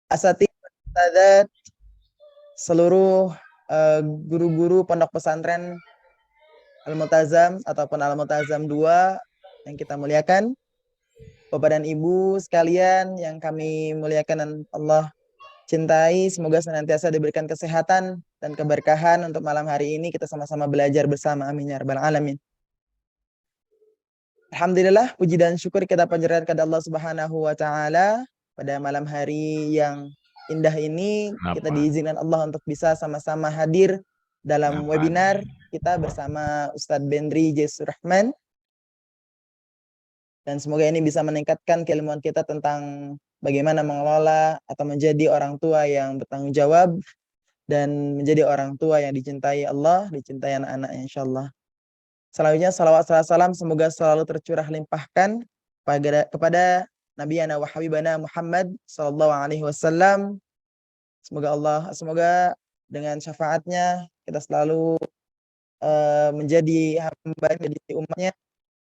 asatidz, ustadzat, seluruh guru-guru pondok pesantren Al-Multazam ataupun Al-Multazam 2 yang kita muliakan, Bapak dan Ibu sekalian yang kami muliakan dan Allah cintai, semoga senantiasa diberikan kesehatan dan keberkahan untuk malam hari ini kita sama-sama belajar bersama. Amin ya rabbal alamin. Alhamdulillah, puji dan syukur kita panjatkan kepada Allah Subhanahu wa taala pada malam hari yang indah ini. Kita diizinkan Allah untuk bisa sama-sama hadir dalam webinar kita bersama Ustadz Bendri Jesur Rahman. Dan semoga ini bisa meningkatkan keilmuan kita tentang bagaimana mengelola atau menjadi orang tua yang bertanggung jawab dan menjadi orang tua yang dicintai Allah, dicintai anak-anaknya insyaallah. Selanjutnya salawat salam semoga selalu tercurah limpahkan kepada Nabi wa Habibana Muhammad sallallahu alaihi wasallam. Semoga dengan syafaatnya kita selalu menjadi hamba, menjadi umatnya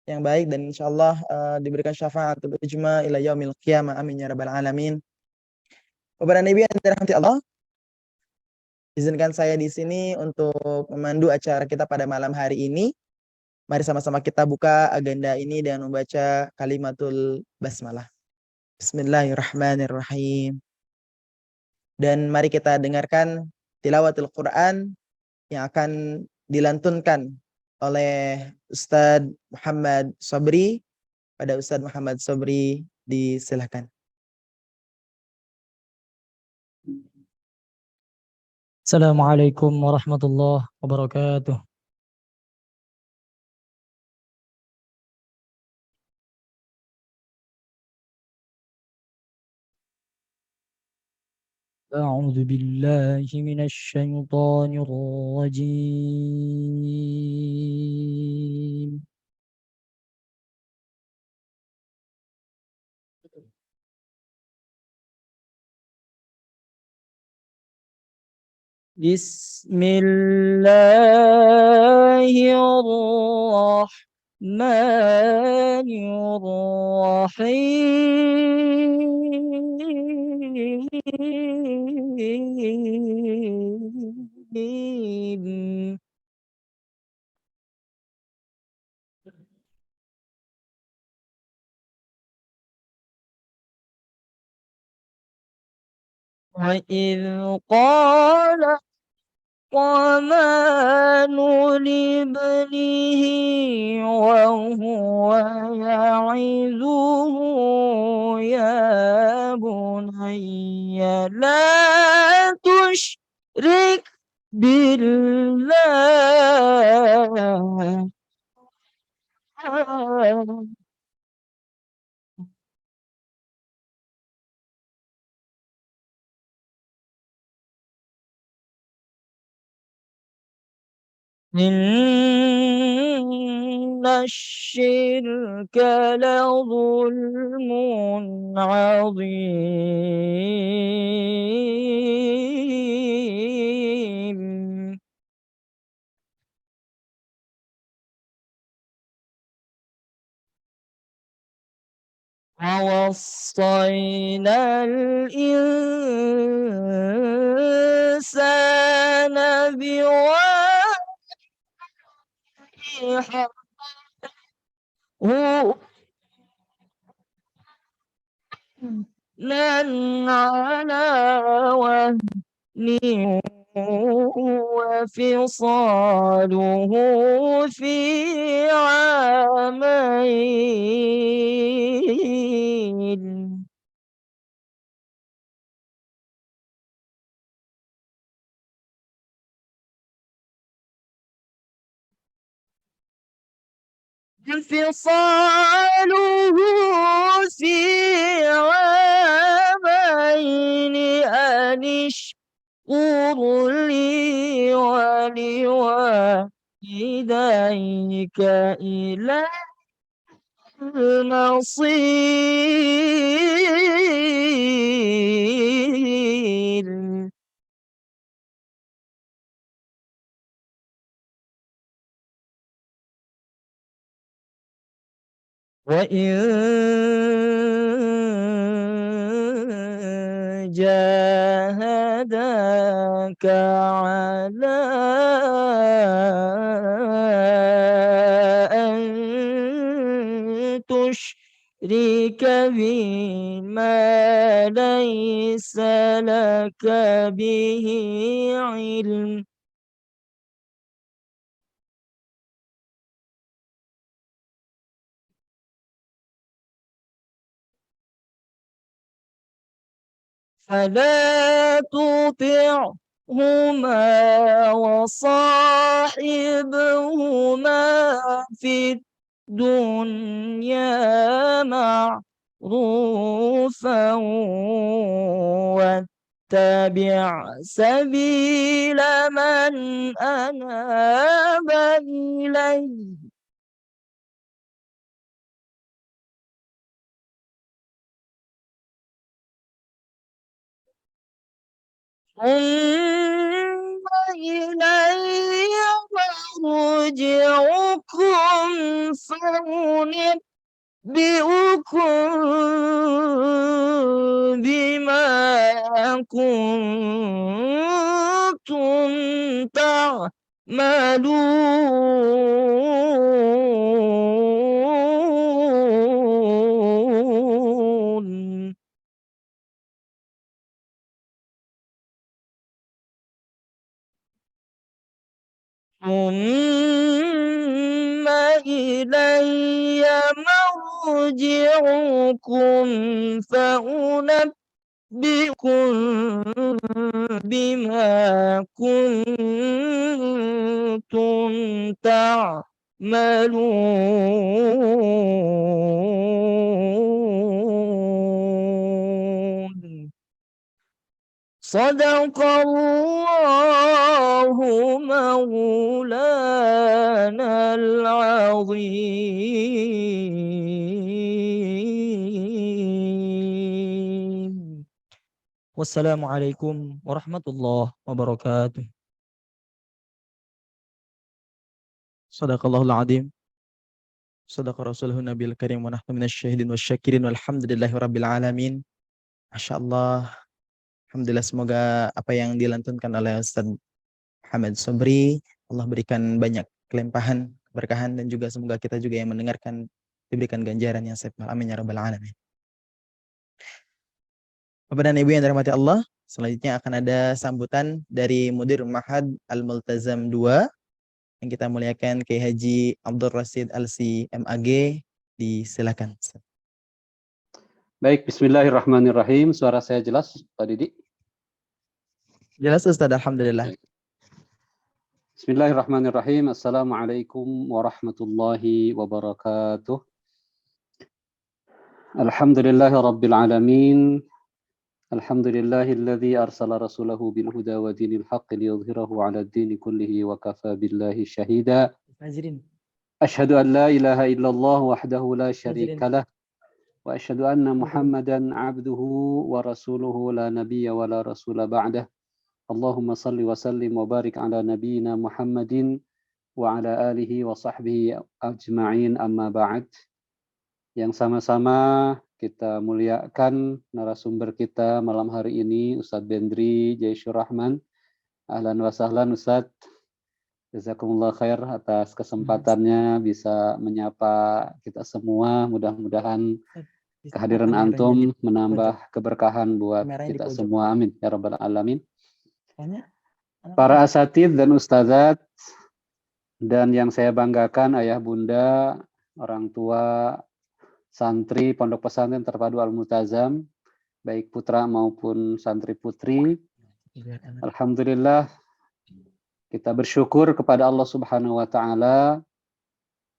yang baik dan insyaallah diberikan syafaatul ujma ila yaumil qiyamah. Amin ya rabbal alamin. Bapak dan Ibu yang dirahmati Allah, izinkan saya di sini untuk memandu acara kita pada malam hari ini. Mari sama-sama kita buka agenda ini dengan membaca kalimatul basmalah. Bismillahirrahmanirrahim. Dan mari kita dengarkan tilawatul Quran yang akan dilantunkan oleh Ustadz Muhammad Sobri. Pada Ustadz Muhammad Sobri, disilakan. Assalamualaikum warahmatullahi wabarakatuh. أعوذ بالله من الشيطان الرجيم. بسم الله الرحمن الرحيم. وإذ قال الرحمن لابنه وهو يعظه يا بني لا تشرك بالله إن الشرك لظلم عظيم. ووصينا الإنسان بوالديه حسنا على وهن وفصاله في عامين. انفصاله في عامين أن اشكر لي ولوالديك إلى المصير. وإن jahadaka ala an tusyrika bima laysa laka bihi ilm. فلا تطعهما وصاحبهما في الدنيا معروفا واتبع سبيل من أناب إلي. ثم إلي مرجعكم فأنبئكم بما كنتم تعملون. ثم إلي مرجعكم فأنبئكم بما كنتم تعملون. صدق الله مولانا العظيم. والسلام عليكم ورحمة الله وبركاته. Sadaqallahul azim. Sadaqa Rasulun Nabil Karim wa nahnu minasyahidin wasyakirin walhamdulillahi rabbil alamin. Masya Allah. Alhamdulillah, semoga apa yang dilantunkan oleh Ustaz Muhammad Sobri, Allah berikan banyak kelimpahan, keberkahan, dan juga semoga kita juga yang mendengarkan diberikan ganjaran yang sempurna. Amin ya rabbal alamin. Bapak dan Ibu yang dirahmati Allah, selanjutnya akan ada sambutan dari Mudir Mahad Al-Multazam 2 yang kita muliakan Kiai Haji Abdul Rasid Alsi MAG. Disilakan. Baik, bismillahirrahmanirrahim. Suara saya jelas, Pak Didi? Jelas Ustaz, alhamdulillah. Bismillahirrahmanirrahim. Assalamualaikum warahmatullahi wabarakatuh. Alhamdulillahi rabbil alamin. Alhamdulillahilladzi arsala rasulahu bil huda wa dinil haqqi liyudhhirahu 'ala ad-dini kullihi wa kafa billahi syahida. Asyhadu an la ilaha illallah wahdahu la syarika lah wa asyhadu anna Muhammadan 'abduhu wa rasuluhu la nabiyya wa la rasula ba'dah. Allahumma salli wa sallim wa barik ala nabiyyina Muhammadin wa ala alihi wa sahbihi ajma'in, amma ba'd. Yang sama-sama kita muliakan narasumber kita malam hari ini, Ustadz Bendri Jaisyur Rahman. Ahlan wa sahlan Ustadz. Jazakumullah khair atas kesempatannya bisa menyapa kita semua. Mudah-mudahan kehadiran antum menambah keberkahan buat kita semua. Amin ya rabbal alamin. Para asatidz dan ustadzat, dan yang saya banggakan ayah bunda, orang tua, santri Pondok Pesantren Terpadu Al-Multazam, baik putra maupun santri putri. Alhamdulillah, kita bersyukur kepada Allah Subhanahu wa taala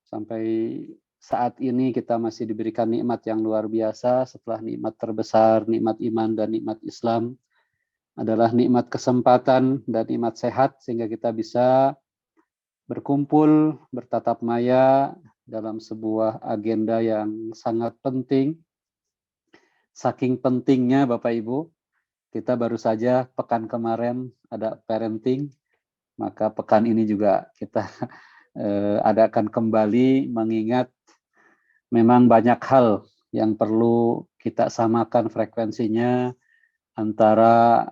sampai saat ini kita masih diberikan nikmat yang luar biasa. Setelah nikmat terbesar, nikmat iman dan nikmat Islam, adalah nikmat kesempatan dan nikmat sehat, sehingga kita bisa berkumpul, bertatap maya dalam sebuah agenda yang sangat penting. Saking pentingnya Bapak Ibu, kita baru saja pekan kemarin ada parenting, maka pekan ini juga kita adakan kembali, mengingat memang banyak hal yang perlu kita samakan frekuensinya, antara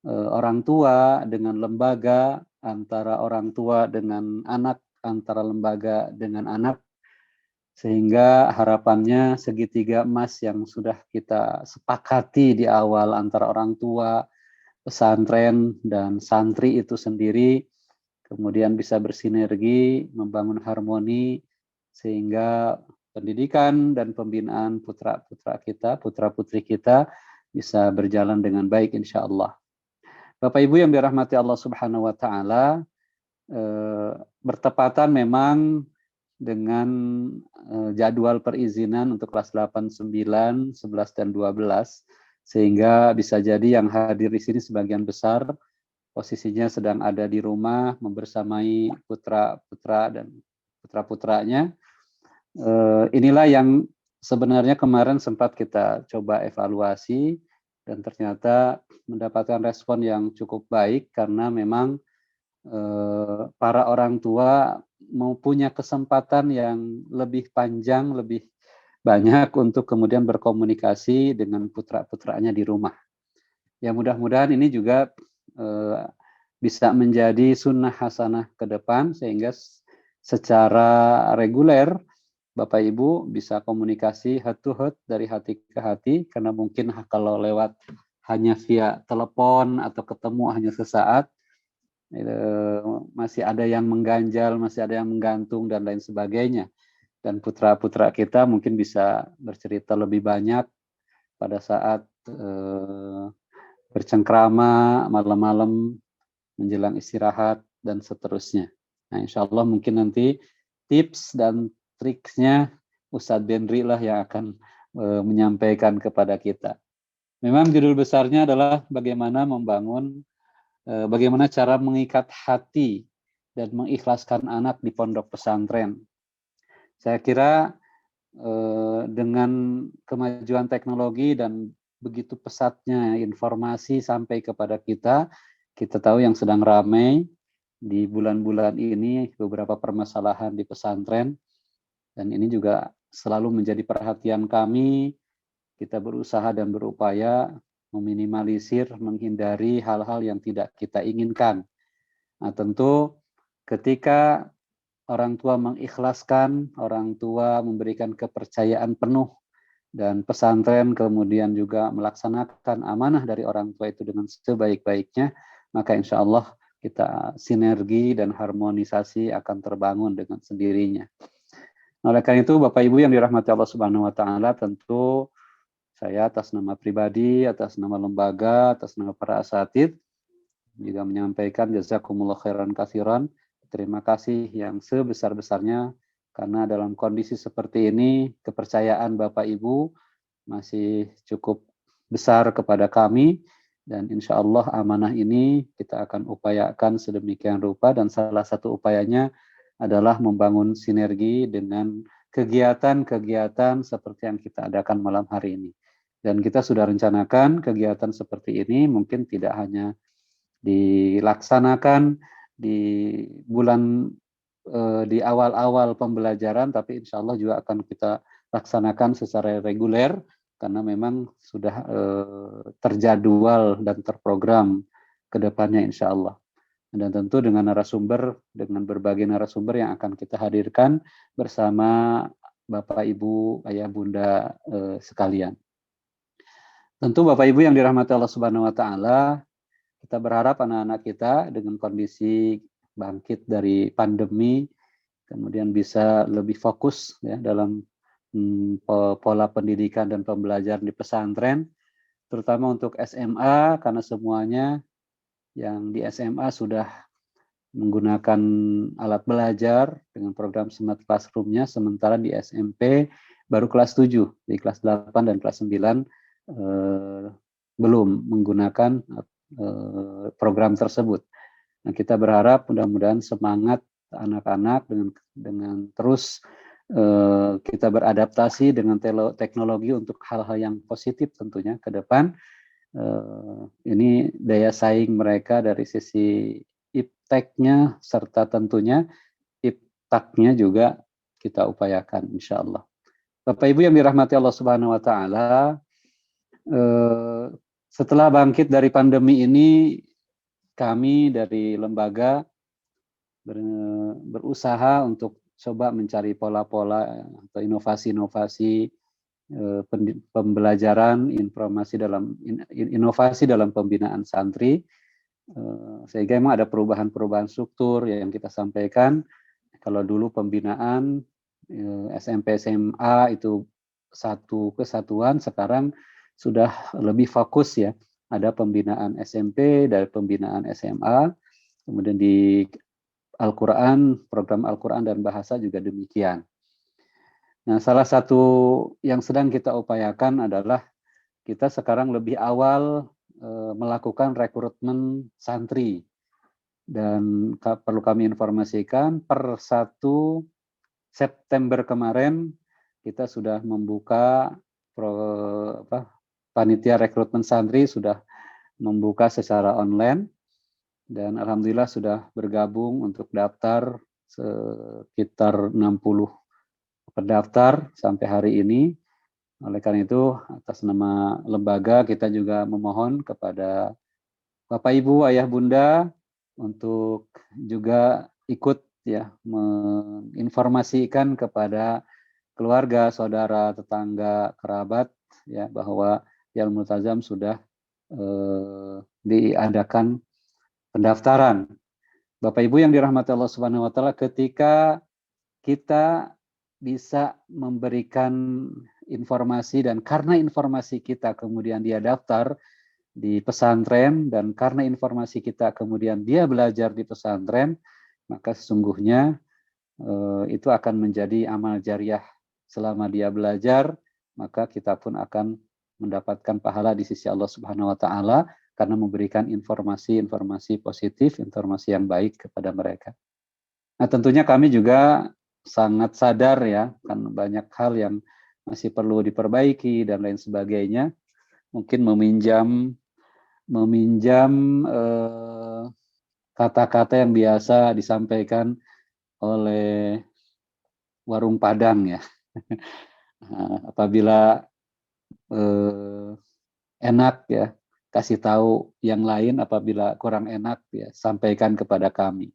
orang tua dengan lembaga, antara orang tua dengan anak, antara lembaga dengan anak, sehingga harapannya segitiga emas yang sudah kita sepakati di awal antara orang tua, pesantren, dan santri itu sendiri, kemudian bisa bersinergi, membangun harmoni, sehingga pendidikan dan pembinaan putra-putra kita, putra-putri kita bisa berjalan dengan baik insya Allah. Bapak Ibu yang dirahmati Allah Subhanahu wa Ta'ala, bertepatan memang dengan jadwal perizinan untuk kelas 8, 9, 11, dan 12, sehingga bisa jadi yang hadir di sini sebagian besar posisinya sedang ada di rumah membersamai putra-putra dan putra-putranya. Inilah yang sebenarnya kemarin sempat kita coba evaluasi dan ternyata mendapatkan respon yang cukup baik karena memang para orang tua mau punya kesempatan yang lebih panjang, lebih banyak untuk kemudian berkomunikasi dengan putra-putranya di rumah. Ya mudah-mudahan ini juga bisa menjadi sunnah hasanah ke depan sehingga secara reguler Bapak Ibu bisa komunikasi head to head dari hati ke hati, karena mungkin kalau lewat hanya via telepon atau ketemu hanya sesaat, masih ada yang mengganjal, masih ada yang menggantung dan lain sebagainya. Dan putra-putra kita mungkin bisa bercerita lebih banyak pada saat bercengkrama malam-malam menjelang istirahat dan seterusnya. Nah, insya Allah mungkin nanti tips dan triksnya Ustadz Benri lah yang akan menyampaikan kepada kita. Memang judul besarnya adalah bagaimana membangun, bagaimana cara mengikat hati dan mengikhlaskan anak di pondok pesantren. Saya kira dengan kemajuan teknologi dan begitu pesatnya informasi sampai kepada kita tahu yang sedang ramai di bulan-bulan ini beberapa permasalahan di pesantren, dan ini juga selalu menjadi perhatian kami. Kita berusaha dan berupaya meminimalisir, menghindari hal-hal yang tidak kita inginkan. Nah, tentu ketika orang tua mengikhlaskan, orang tua memberikan kepercayaan penuh, dan pesantren kemudian juga melaksanakan amanah dari orang tua itu dengan sebaik-baiknya, maka insya Allah kita sinergi dan harmonisasi akan terbangun dengan sendirinya. Oleh karena itu, Bapak Ibu yang dirahmati Allah Subhanahu wa Ta'ala, tentu saya atas nama pribadi, atas nama lembaga, atas nama para asatidz juga menyampaikan jazakumullah khairan katsiran. Terima kasih yang sebesar-besarnya karena dalam kondisi seperti ini kepercayaan Bapak Ibu masih cukup besar kepada kami, dan insya Allah amanah ini kita akan upayakan sedemikian rupa, dan salah satu upayanya adalah membangun sinergi dengan kegiatan-kegiatan seperti yang kita adakan malam hari ini. Dan kita sudah rencanakan kegiatan seperti ini mungkin tidak hanya dilaksanakan di bulan di awal-awal pembelajaran, tapi insya Allah juga akan kita laksanakan secara reguler karena memang sudah terjadwal dan terprogram ke depannya insya Allah. Dan tentu dengan narasumber, dengan berbagai narasumber yang akan kita hadirkan bersama Bapak Ibu, Ayah Bunda sekalian. Tentu Bapak Ibu yang dirahmati Allah Subhanahu wa Ta'ala, kita berharap anak-anak kita dengan kondisi bangkit dari pandemi kemudian bisa lebih fokus ya dalam pola pendidikan dan pembelajaran di pesantren, terutama untuk SMA, karena semuanya yang di SMA sudah menggunakan alat belajar dengan program Smart Classroom-nya, sementara di SMP baru kelas 7, di kelas 8 dan kelas 9 belum menggunakan program tersebut. Nah, kita berharap mudah-mudahan semangat anak-anak dengan terus kita beradaptasi dengan teknologi untuk hal-hal yang positif tentunya ke depan. Ini daya saing mereka dari sisi ipteknya serta tentunya iptaknya juga kita upayakan insya Allah. Bapak Ibu yang dirahmati Allah Subhanahu wa Ta'ala, Setelah bangkit dari pandemi ini, kami dari lembaga berusaha untuk coba mencari pola-pola atau inovasi-inovasi pembelajaran, inovasi dalam pembinaan santri, sehingga memang ada perubahan-perubahan struktur yang kita sampaikan. Kalau dulu pembinaan SMP SMA itu satu kesatuan, sekarang sudah lebih fokus ya. Ada pembinaan SMP, dari pembinaan SMA, kemudian di Al-Quran, program Al-Quran dan bahasa juga demikian. Nah, salah satu yang sedang kita upayakan adalah kita sekarang lebih awal melakukan rekrutmen santri. Dan perlu kami informasikan, per 1 September kemarin kita sudah membuka panitia rekrutmen santri sudah membuka secara online, dan alhamdulillah sudah bergabung untuk daftar sekitar 60 pendaftar sampai hari ini. Oleh karena itu, atas nama lembaga kita juga memohon kepada Bapak Ibu, Ayah Bunda untuk juga ikut ya menginformasikan kepada keluarga, saudara, tetangga, kerabat ya bahwa Yal Multazam sudah diadakan pendaftaran. Bapak Ibu yang dirahmati Allah Subhanahu wa taala, ketika kita bisa memberikan informasi dan karena informasi kita kemudian dia daftar di pesantren, dan karena informasi kita kemudian dia belajar di pesantren, maka sesungguhnya itu akan menjadi amal jariah selama dia belajar, maka kita pun akan mendapatkan pahala di sisi Allah Subhanahu wa taala karena memberikan informasi-informasi positif, informasi yang baik kepada mereka. Nah, tentunya kami juga sangat sadar ya, kan banyak hal yang masih perlu diperbaiki dan lain sebagainya. Mungkin meminjam kata-kata yang biasa disampaikan oleh warung Padang ya. Apabila enak ya, kasih tahu yang lain, apabila kurang enak ya sampaikan kepada kami.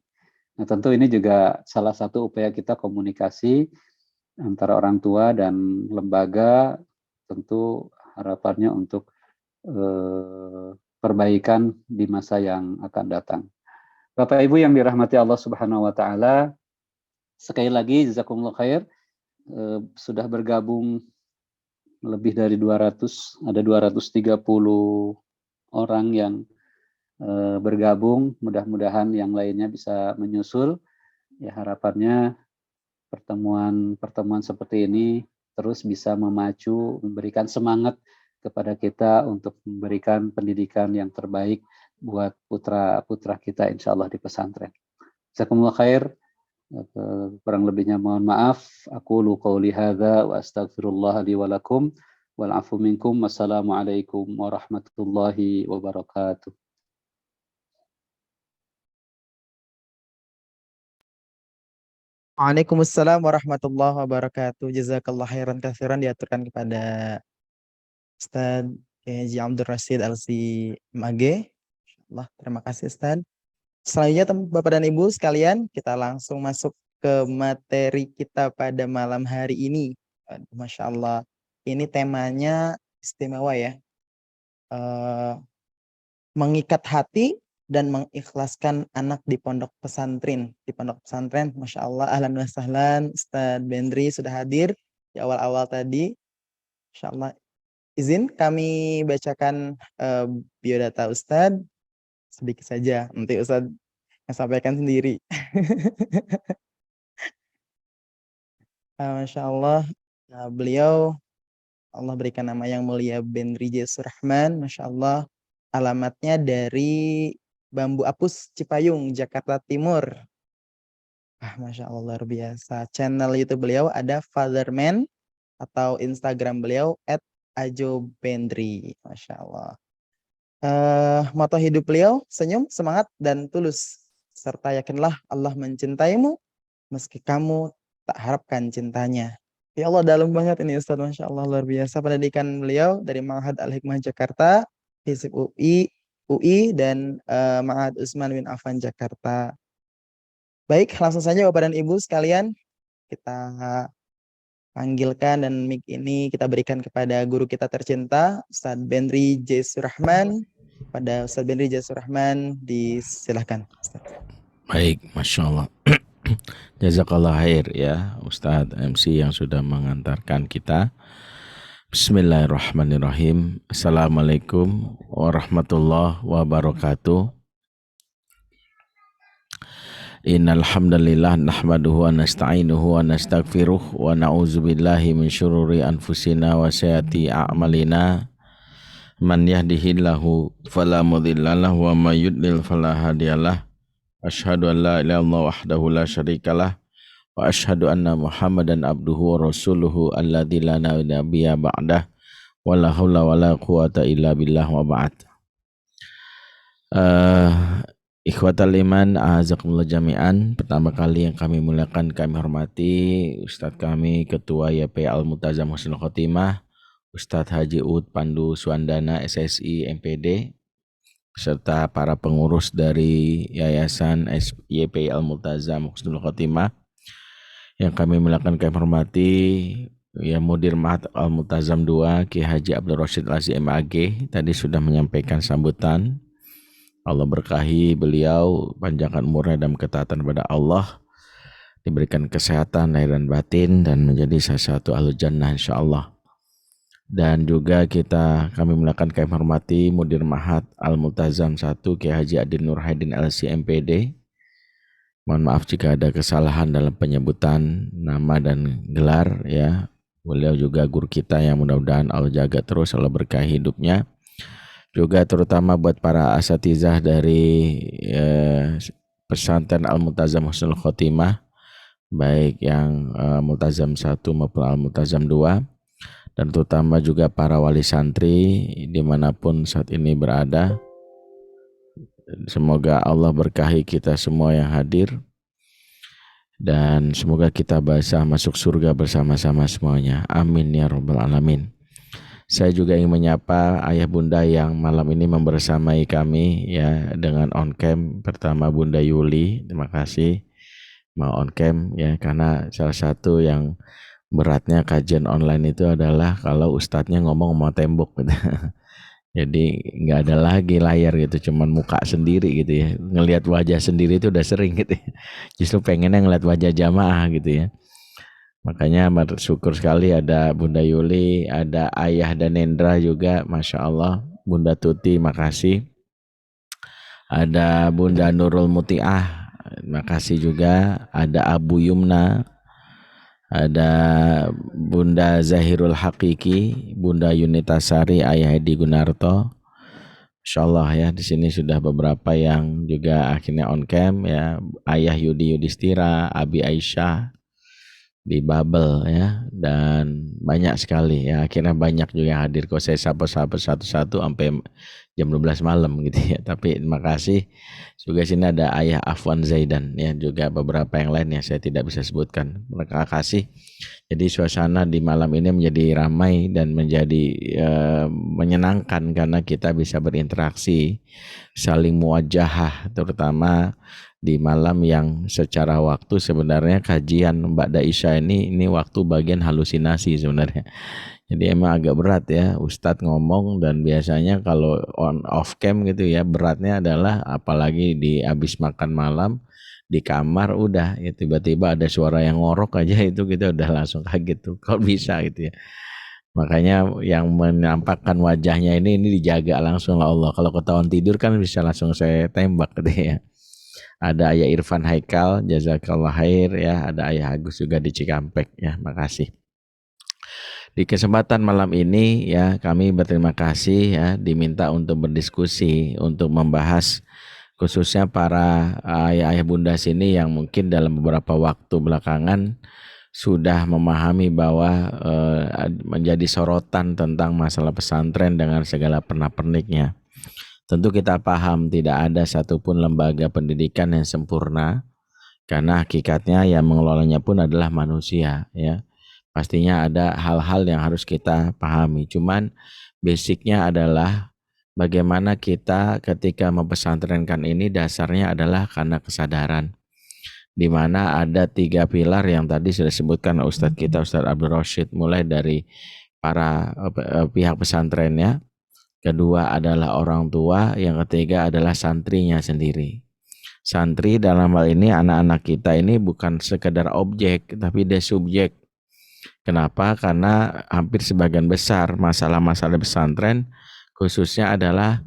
Nah, tentu ini juga salah satu upaya kita komunikasi antara orang tua dan lembaga, tentu harapannya untuk perbaikan di masa yang akan datang. Bapak Ibu yang dirahmati Allah Subhanahu wa taala, sekali lagi jazakumullah khair, sudah bergabung lebih dari 200, ada 230 orang yang bergabung, mudah-mudahan yang lainnya bisa menyusul. Ya, harapannya pertemuan seperti ini terus bisa memacu, memberikan semangat kepada kita untuk memberikan pendidikan yang terbaik buat putra-putra kita insya Allah di pesantren. Jazakumullah khair. Kurang lebihnya mohon maaf. Aku qouli hadza wa astaghfirullah li wa lakum wal afu minkum. Wassalamualaikum warahmatullahi wabarakatuh. Waalaikumsalam warahmatullahi wabarakatuh. Jazakallah khairan katsiran diaturkan kepada Ustaz Haji Abdul Rasyid Alsi MAG. Allah, terima kasih Ustaz. Selanjutnya Bapak dan Ibu sekalian, kita langsung masuk ke materi kita pada malam hari ini. Masya Allah, ini temanya istimewa ya. Mengikat hati dan mengikhlaskan anak di pondok pesantren. Di pondok pesantren, Masya Allah, ahlan wa sahlan, Ustaz Bendri sudah hadir di awal-awal tadi. Masya Allah, izin kami bacakan biodata Ustaz sedikit saja. Nanti Ustaz yang sampaikan sendiri. Masya Allah, beliau Allah berikan nama yang mulia Bendri Jesur Rahman. Masya Allah, alamatnya dari Bambu Apus Cipayung, Jakarta Timur. Masya Allah, luar biasa. Channel YouTube beliau ada Fatherman atau Instagram beliau @ajobendri. Masya Allah. Moto hidup beliau, senyum, semangat, dan tulus. Serta yakinlah Allah mencintaimu meski kamu tak harapkan cintanya. Ya Allah, dalam banget ini Ustaz, Masya Allah, luar biasa. Pendidikan beliau dari Ma'had Al-Hikmah Jakarta, FISIP UI dan Ma'had Utsman bin Affan Jakarta. Baik, langsung saja Bapak dan Ibu sekalian, kita panggilkan dan mic ini kita berikan kepada guru kita tercinta, Ustadz Benri J. Surahman. Pada Ustadz Benri J. Surahman, disilahkan. Baik, Masya Allah. Jazakallah khair ya Ustadz MC yang sudah mengantarkan kita. Bismillahirrahmanirrahim. Assalamualaikum warahmatullahi wabarakatuh. Innal hamdalillah nahmaduhu wa nasta'inuhu wa nastaghfiruh wa na'udzubillahi min syururi anfusina wa sayyiati a'malina. Man yahdihillahu fala mudhillalah wa may yudlil fala hadiyalah. Asyhadu an la ilaha illallah wahdahu la syarikalah wa asyhadu anna Muhammadan abduhu wa rasuluhu alladzi la nabiyya ba'dah wa la haula wa la quwata illa billah wa ba'd. Ikhwatal iman, a'azakumullah jami'an. Pertama kali yang kami muliakan, kami hormati Ustadz kami, Ketua YP Al-Multazam Husnul Khotimah, Ustadz Haji Ud Pandu Suandana SSI MPD, serta para pengurus dari Yayasan YP Al-Multazam Husnul Khotimah. Yang kami muliakan, kami hormati ya Mudir Ma'had Al-Multazam 2, Ki Haji Abdul Rashid Lazi MAG, tadi sudah menyampaikan sambutan. Allah berkahi beliau, panjangkan umurnya dalam ketaatan kepada Allah, diberikan kesehatan lahir dan batin, dan menjadi salah satu ahlu jannah insyaallah. Dan juga kami mulakan kami hormati Mudir Ma'had Al-Multazam 1, Ki Haji Adin Nur Haidin LC MPD. Mohon maaf jika ada kesalahan dalam penyebutan nama dan gelar ya. Beliau juga guru kita yang mudah-mudahan Allah jaga terus, Allah berkahi hidupnya. Juga terutama buat para asatizah dari pesantren Al-Multazam Husnul Khotimah, baik yang Multazam 1 maupun Al-Multazam 2, dan terutama juga para wali santri dimanapun saat ini berada. Semoga Allah berkahi kita semua yang hadir, dan semoga kita bisa masuk surga bersama-sama semuanya. Amin ya rabbal alamin. Saya juga ingin menyapa ayah bunda yang malam ini membersamai kami ya dengan on cam. Pertama Bunda Yuli, terima kasih mau on cam ya, karena salah satu yang beratnya kajian online itu adalah kalau ustadznya ngomong sama tembok gitu. Jadi nggak ada lagi layar gitu, cuman muka sendiri gitu ya. Ngelihat wajah sendiri itu udah sering gitu ya. Justru pengennya ngeliat wajah jamaah gitu ya. Makanya bersyukur sekali ada Bunda Yuli, ada Ayah dan Nendra juga, Masya Allah. Bunda Tuti, makasih. Ada Bunda Nurul Mutiah, makasih juga. Ada Abu Yumna, ada Bunda Zahirul Hakiki, Bunda Yunitasari, Ayah Hedi Gunarto. Masya Allah ya, di sini sudah beberapa yang juga akhirnya on cam ya. Ayah Yudi Yudhistira, Abi Aisyah di Babel ya, dan banyak sekali ya, akhirnya banyak juga yang hadir. Kok saya sapa-sapa satu-satu sampai jam 12 malam gitu ya, tapi terima kasih. Juga sini ada Ayah Afwan Zaidan ya, juga beberapa yang lain yang saya tidak bisa sebutkan. Terima kasih. Jadi suasana di malam ini menjadi ramai dan menjadi menyenangkan karena kita bisa berinteraksi, saling muwajahah, terutama di malam yang secara waktu sebenarnya kajian Ba'da Isya ini waktu bagian halusinasi sebenarnya. Jadi emang agak berat ya Ustadz ngomong, dan biasanya kalau on off cam gitu ya beratnya adalah apalagi di habis makan malam di kamar udah ya tiba-tiba ada suara yang ngorok aja itu kita udah langsung kaget tuh kok bisa gitu ya. Makanya yang menampakkan wajahnya ini dijaga langsung Allah. Kalau ketahuan tidur kan bisa langsung saya tembak gitu ya. Ada Ayah Irfan Haikal, jazakallah khair ya. Ada Ayah Agus juga di Cikampek ya, makasih. Di kesempatan malam ini ya kami berterima kasih ya diminta untuk berdiskusi, untuk membahas khususnya para ayah-ayah bunda sini yang mungkin dalam beberapa waktu belakangan sudah memahami bahwa menjadi sorotan tentang masalah pesantren dengan segala pernak-perniknya. Tentu kita paham tidak ada satupun lembaga pendidikan yang sempurna, karena hakikatnya yang mengelolanya pun adalah manusia ya. Pastinya ada hal-hal yang harus kita pahami, cuman basicnya adalah bagaimana kita ketika mempesantrenkan ini dasarnya adalah karena kesadaran, di mana ada 3 pilar yang tadi sudah disebutkan Ustadz kita, Ustadz Abdul Rashid, mulai dari para pihak pesantrennya, kedua adalah orang tua, yang ketiga adalah santrinya sendiri. Santri dalam hal ini anak-anak kita ini bukan sekedar objek, tapi dia subjek. Kenapa? Karena hampir sebagian besar masalah-masalah pesantren khususnya adalah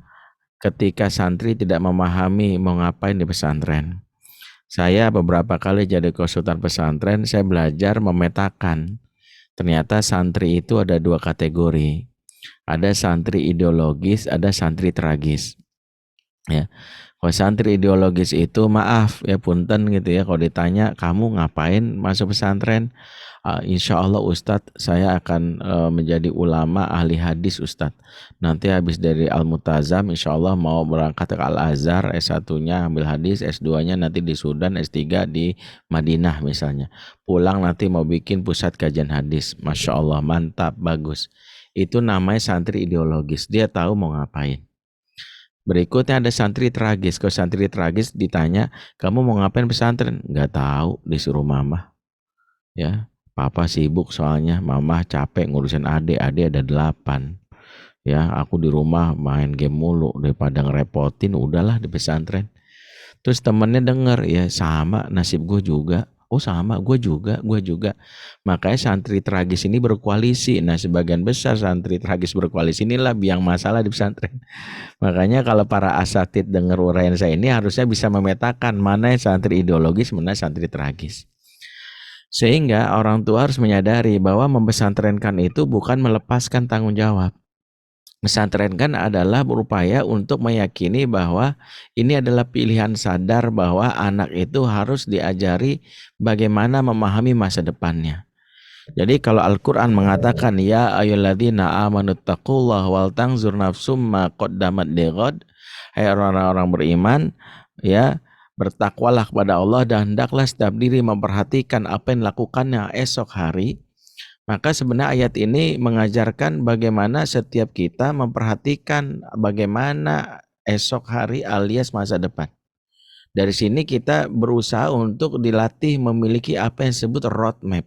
ketika santri tidak memahami mau ngapain di pesantren. Saya beberapa kali jadi konsultan pesantren, saya belajar memetakan. Ternyata santri itu ada 2 kategori. Ada santri ideologis, ada santri tragis. Ya. Kalau santri ideologis itu maaf ya punten gitu ya, kalau ditanya kamu ngapain masuk pesantren, insya Allah Ustadz saya akan menjadi ulama ahli hadis Ustadz, nanti habis dari Al-Multazam insya Allah mau berangkat ke Al-Azhar, S1-nya ambil hadis, S2-nya nanti di Sudan, S3 di Madinah misalnya, pulang nanti mau bikin pusat kajian hadis. Masya Allah, mantap, bagus. Itu namanya santri ideologis, dia tahu mau ngapain. Berikutnya ada santri tragis. Kalau santri tragis ditanya, kamu mau ngapain pesantren? Nggak tahu, disuruh mama. Ya, papa sibuk soalnya, mama capek ngurusin adik ada 8. Ya, aku di rumah main game mulu, daripada ngerepotin, udahlah di pesantren. Terus temennya denger, ya sama nasib gue juga. Oh sama, gue juga. Makanya santri tragis ini berkoalisi. Nah sebagian besar santri tragis berkoalisi inilah biang masalah di pesantren. Makanya kalau para asatid dengar uraian saya ini harusnya bisa memetakan mana yang santri ideologis, mana santri tragis. Sehingga orang tua harus menyadari bahwa membesantrenkan itu bukan melepaskan tanggung jawab. Pesantrenkan adalah berupaya untuk meyakini bahwa ini adalah pilihan sadar bahwa anak itu harus diajari bagaimana memahami masa depannya. Jadi kalau Al-Quran mengatakan ya ayyuhalladzina amanu taqullaha wal tanzur nafsum ma qaddamat lighad, hai orang-orang beriman, ya bertakwalah kepada Allah dan hendaklah setiap diri memperhatikan apa yang dilakukannya esok hari. Maka sebenarnya ayat ini mengajarkan bagaimana setiap kita memperhatikan bagaimana esok hari alias masa depan. Dari sini kita berusaha untuk dilatih memiliki apa yang disebut roadmap.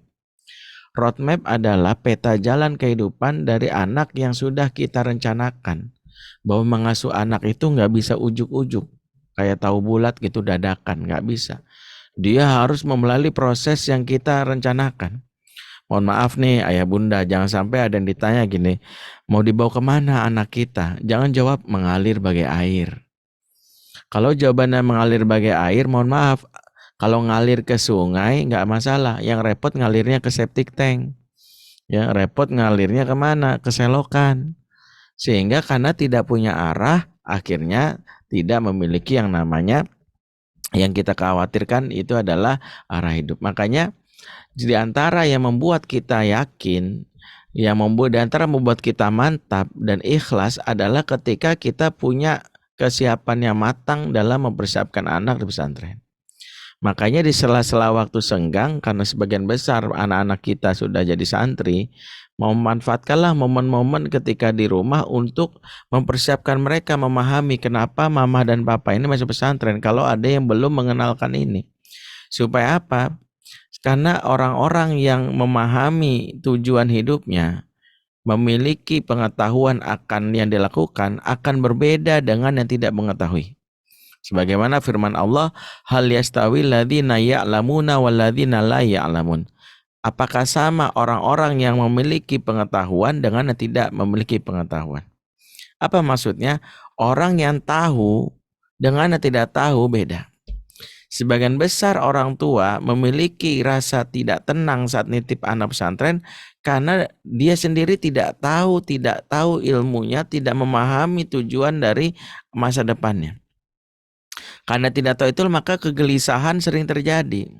Roadmap adalah peta jalan kehidupan dari anak yang sudah kita rencanakan. Bahwa mengasuh anak itu nggak bisa ujuk-ujuk, kayak tahu bulat gitu dadakan, nggak bisa. Dia harus melalui proses yang kita rencanakan. Mohon maaf nih ayah bunda, jangan sampai ada yang ditanya gini, mau dibawa kemana anak kita? Jangan jawab mengalir bagai air. Kalau jawabannya mengalir bagai air, mohon maaf, kalau ngalir ke sungai nggak masalah, yang repot ngalirnya ke septic tank. Ya, repot ngalirnya kemana? Ke selokan. Sehingga karena tidak punya arah, akhirnya tidak memiliki yang namanya, yang kita khawatirkan itu adalah arah hidup. Makanya di antara yang membuat kita yakin, di antara membuat kita mantap dan ikhlas adalah ketika kita punya kesiapan yang matang dalam mempersiapkan anak di pesantren. Makanya di sela-sela waktu senggang, karena sebagian besar anak-anak kita sudah jadi santri, memanfaatkanlah momen-momen ketika di rumah untuk mempersiapkan mereka memahami kenapa mama dan papa ini masuk pesantren kalau ada yang belum mengenalkan ini. Supaya apa? Karena orang-orang yang memahami tujuan hidupnya, memiliki pengetahuan akan yang dilakukan, akan berbeda dengan yang tidak mengetahui. Sebagaimana firman Allah, hal yastawi ladzina ya'lamuna wal ladzina la ya'lamun. Apakah sama orang-orang yang memiliki pengetahuan dengan yang tidak memiliki pengetahuan? Apa maksudnya? Orang yang tahu dengan yang tidak tahu beda. Sebagian besar orang tua memiliki rasa tidak tenang saat nitip anak pesantren karena dia sendiri tidak tahu ilmunya, tidak memahami tujuan dari masa depannya. Karena tidak tahu itu maka kegelisahan sering terjadi.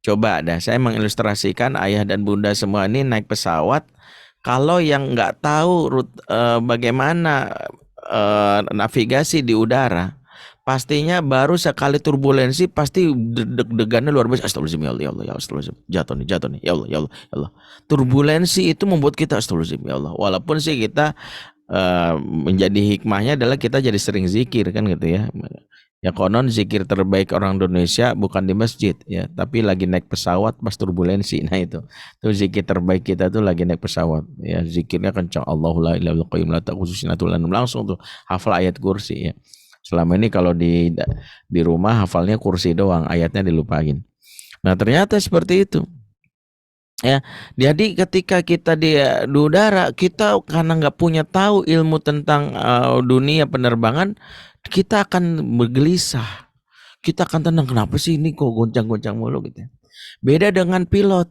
Coba dah saya mengilustrasikan ayah dan bunda semua ini naik pesawat. Kalau yang nggak tahu bagaimana navigasi di udara, pastinya baru sekali turbulensi pasti deg-degannya luar biasa. Astagfirullahaladzim ya Allah, ya astagfirullahaladzim, jatuh nih ya Allah. Turbulensi itu membuat kita astagfirullahaladzim ya Allah. Walaupun sih kita menjadi hikmahnya adalah kita jadi sering zikir kan gitu ya. Ya konon zikir terbaik orang Indonesia bukan di masjid ya, tapi lagi naik pesawat pas turbulensi. Nah itu zikir terbaik kita tuh lagi naik pesawat ya, zikirnya kencang, Allahu la ilaha illa qayyum la ta'khudhuhu sinatun wa la nawm, langsung tuh hafal ayat kursi ya. Selama ini kalau di rumah hafalnya kursi doang, ayatnya dilupain. Nah ternyata seperti itu ya. Jadi ketika kita di udara, kita karena nggak punya tahu ilmu tentang dunia penerbangan, kita akan bergelisah, kita akan tenang, kenapa sih ini kok goncang-goncang mulu gitu. Beda dengan pilot,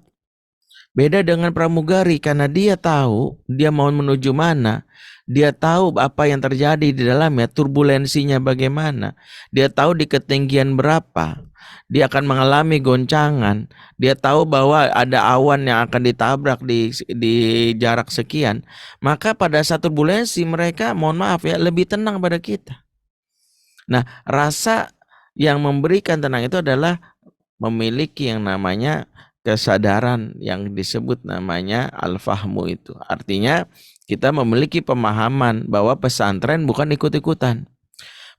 beda dengan pramugari, karena dia tahu dia mau menuju mana, dia tahu apa yang terjadi di dalamnya, turbulensinya bagaimana, dia tahu di ketinggian berapa dia akan mengalami goncangan, dia tahu bahwa ada awan yang akan ditabrak di jarak sekian. Maka pada saat turbulensi mereka, mohon maaf ya, lebih tenang pada kita. Nah, rasa yang memberikan tenang itu adalah memiliki yang namanya kesadaran yang disebut namanya al-fahmu itu. Artinya kita memiliki pemahaman bahwa pesantren bukan ikut-ikutan.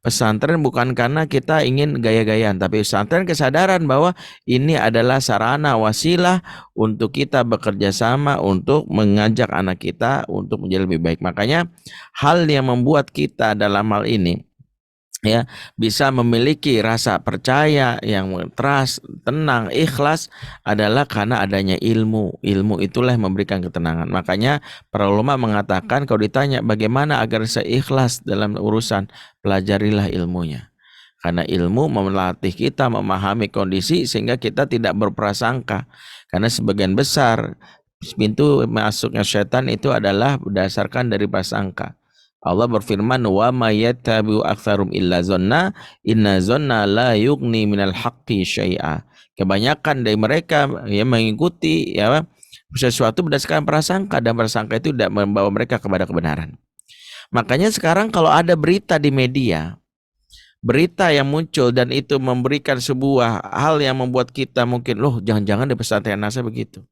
Pesantren bukan karena kita ingin gaya-gayaan, tapi pesantren kesadaran bahwa ini adalah sarana wasilah untuk kita bekerja sama untuk mengajak anak kita untuk menjadi lebih baik. Makanya hal yang membuat kita dalam hal ini ya bisa memiliki rasa percaya yang trust, tenang, ikhlas adalah karena adanya ilmu. Ilmu itulah yang memberikan ketenangan. Makanya para ulama mengatakan kalau ditanya bagaimana agar seikhlas dalam urusan, pelajarilah ilmunya. Karena ilmu melatih kita memahami kondisi sehingga kita tidak berprasangka. Karena sebagian besar pintu masuknya setan itu adalah berdasarkan dari prasangka. Allah berfirman, wa may yattabi'u aktsarum illa zanna inna zanna la yughni minal haqqi syai'a. Kebanyakan dari mereka yang mengikuti ya sesuatu berdasarkan prasangka, dan prasangka itu tidak membawa mereka kepada kebenaran. Makanya sekarang kalau ada berita di media, berita yang muncul dan itu memberikan sebuah hal yang membuat kita mungkin, loh jangan-jangan di pesantren Nasa begitu.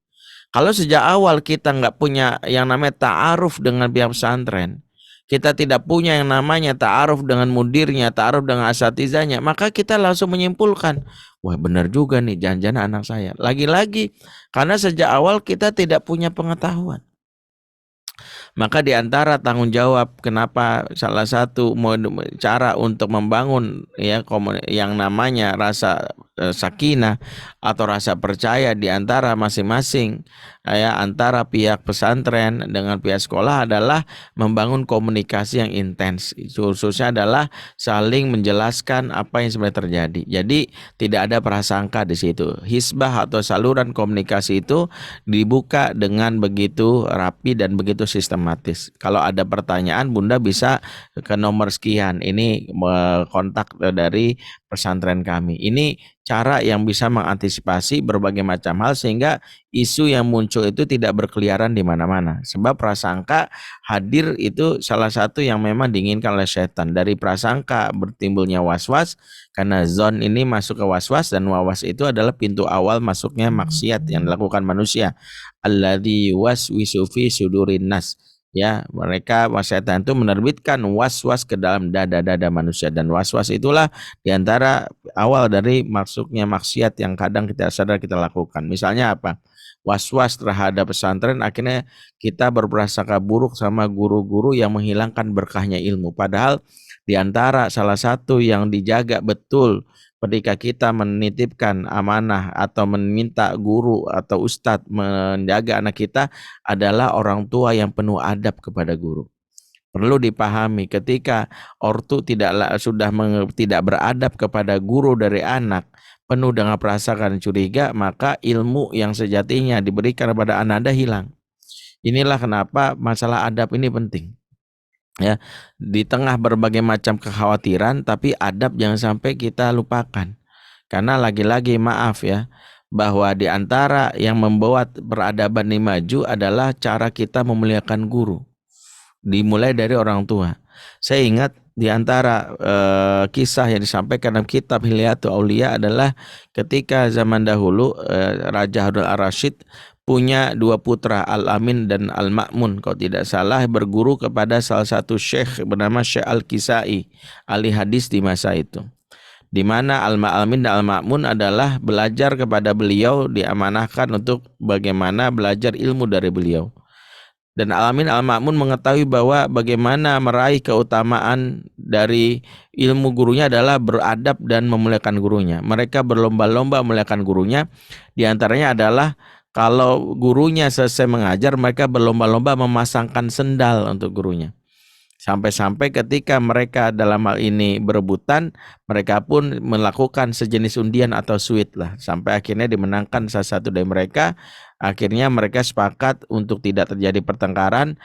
Kalau sejak awal kita nggak punya yang namanya ta'aruf dengan pihak pesantren, kita tidak punya yang namanya ta'aruf dengan mudirnya, ta'aruf dengan asatizanya, maka kita langsung menyimpulkan, wah benar juga nih, jangan-jangan anak saya. Lagi-lagi karena sejak awal kita tidak punya pengetahuan. Maka di antara tanggung jawab kenapa salah satu cara untuk membangun ya yang namanya rasa sakinah atau rasa percaya di antara masing-masing ya antara pihak pesantren dengan pihak sekolah adalah membangun komunikasi yang intens. Khususnya adalah saling menjelaskan apa yang sebenarnya terjadi. Jadi tidak ada prasangka di situ. Hisbah atau saluran komunikasi itu dibuka dengan begitu rapi dan begitu sistematis. Kalau ada pertanyaan, Bunda bisa ke nomor sekian. Ini kontak dari pesantren kami. Ini cara yang bisa mengantisipasi berbagai macam hal sehingga isu yang muncul itu tidak berkeliaran di mana-mana. Sebab prasangka hadir itu salah satu yang memang diinginkan oleh setan. Dari prasangka bertimbulnya was-was, karena zon ini masuk ke was-was, dan was-was itu adalah pintu awal masuknya maksiat yang dilakukan manusia. Alladzi waswisu fi sudurin nas. Ya, mereka setan itu menerbitkan was-was ke dalam dada-dada manusia, dan was-was itulah diantara awal dari masuknya maksiat yang kadang kita sadar kita lakukan. Misalnya apa? Was-was terhadap pesantren, akhirnya kita berprasangka buruk sama guru-guru yang menghilangkan berkahnya ilmu. Padahal diantara salah satu yang dijaga betul ketika kita menitipkan amanah atau meminta guru atau ustadz menjaga anak kita adalah orang tua yang penuh adab kepada guru. Perlu dipahami ketika ortu tidak beradab kepada guru dari anak, penuh dengan perasaan curiga, maka ilmu yang sejatinya diberikan kepada anak Anda hilang. Inilah kenapa masalah adab ini penting. Ya, di tengah berbagai macam kekhawatiran, tapi adab jangan sampai kita lupakan. Karena lagi-lagi maaf ya, bahwa di antara yang membuat peradaban ini maju adalah cara kita memuliakan guru. dimulai dari orang tua. Saya ingat di antara kisah yang disampaikan dalam kitab Hilyatul Aulia adalah ketika zaman dahulu Raja Harun al-Rasyid punya dua putra, Al-Amin dan Al-Ma'mun, kalau tidak salah, berguru kepada salah satu syekh bernama Syekh Al-Kisai, ahli hadis di masa itu. Di mana Al-Amin dan Al-Ma'mun adalah belajar kepada beliau, diamanahkan untuk bagaimana belajar ilmu dari beliau. Dan Al-Amin Al-Ma'mun mengetahui bahwa bagaimana meraih keutamaan dari ilmu gurunya adalah beradab dan memuliakan gurunya. Mereka berlomba-lomba memuliakan gurunya. Di antaranya adalah kalau gurunya selesai mengajar, mereka berlomba-lomba memasangkan sendal untuk gurunya. Sampai-sampai ketika mereka dalam hal ini berebutan, mereka pun melakukan sejenis undian atau suit lah. Sampai akhirnya dimenangkan salah satu dari mereka. Akhirnya mereka sepakat untuk tidak terjadi pertengkaran,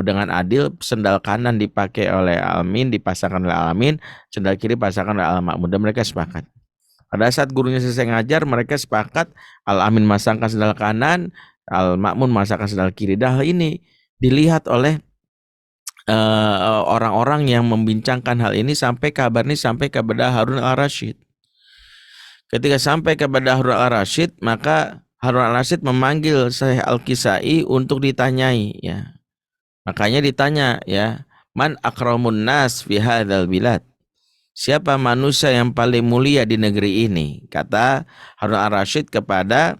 dengan adil. Sendal kanan dipakai oleh Al-Amin, dipasangkan oleh Al-Amin, sendal kiri dipasangkan oleh Al-Ma'mun, dan mereka sepakat. Pada saat gurunya selesai ngajar, mereka sepakat Al-Amin masangkan sendal kanan, Al-Ma'mun masangkan sendal kiri. Dan hal ini dilihat oleh orang-orang yang membincangkan hal ini, sampai kabar ini sampai kepada Harun al-Rasyid. Ketika sampai kepada Harun al-Rasyid, maka Harun al-Rasyid memanggil Syekh Al-Kisai untuk ditanyai, ya. Makanya ditanya, ya, man akramun nas fi hadzal bilad? Siapa manusia yang paling mulia di negeri ini? Kata Harun al-Rasyid kepada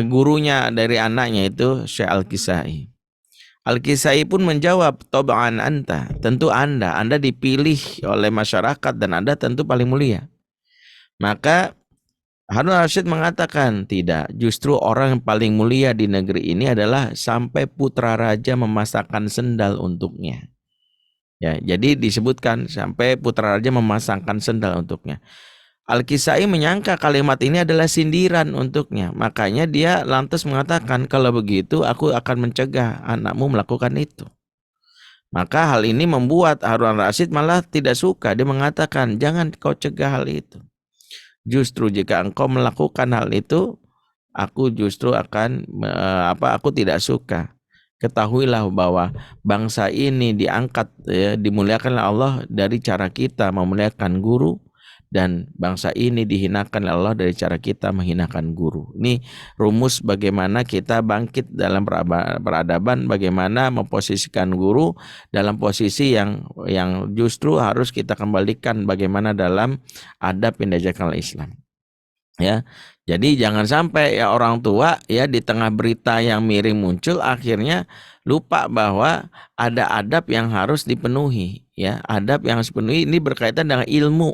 gurunya dari anaknya itu Syekh Al-Kisai. Al-Kisai pun menjawab, tab'an anta, tentu Anda dipilih oleh masyarakat dan Anda tentu paling mulia. Maka Harun al-Rasyid mengatakan, tidak, justru orang yang paling mulia di negeri ini adalah sampai putra raja memasangkan sendal untuknya. Ya, jadi disebutkan sampai putra raja memasangkan sendal untuknya. Al-Kisai menyangka kalimat ini adalah sindiran untuknya. Makanya dia lantas mengatakan, kalau begitu aku akan mencegah anakmu melakukan itu. Maka hal ini membuat Harun al-Rasyid malah tidak suka. Dia mengatakan, jangan kau cegah hal itu. Justru jika engkau melakukan hal itu, aku justru akan aku tidak suka. Ketahuilah bahwa bangsa ini diangkat, ya, dimuliakan oleh Allah dari cara kita memuliakan guru, dan bangsa ini dihinakan oleh Allah dari cara kita menghinakan guru. Ini rumus bagaimana kita bangkit dalam peradaban, bagaimana memposisikan guru dalam posisi yang justru harus kita kembalikan bagaimana dalam adab yang diajarkan oleh Islam. Ya, jadi jangan sampai ya orang tua ya di tengah berita yang miring muncul akhirnya lupa bahwa ada adab yang harus dipenuhi, ya. Adab yang harus dipenuhi ini berkaitan dengan ilmu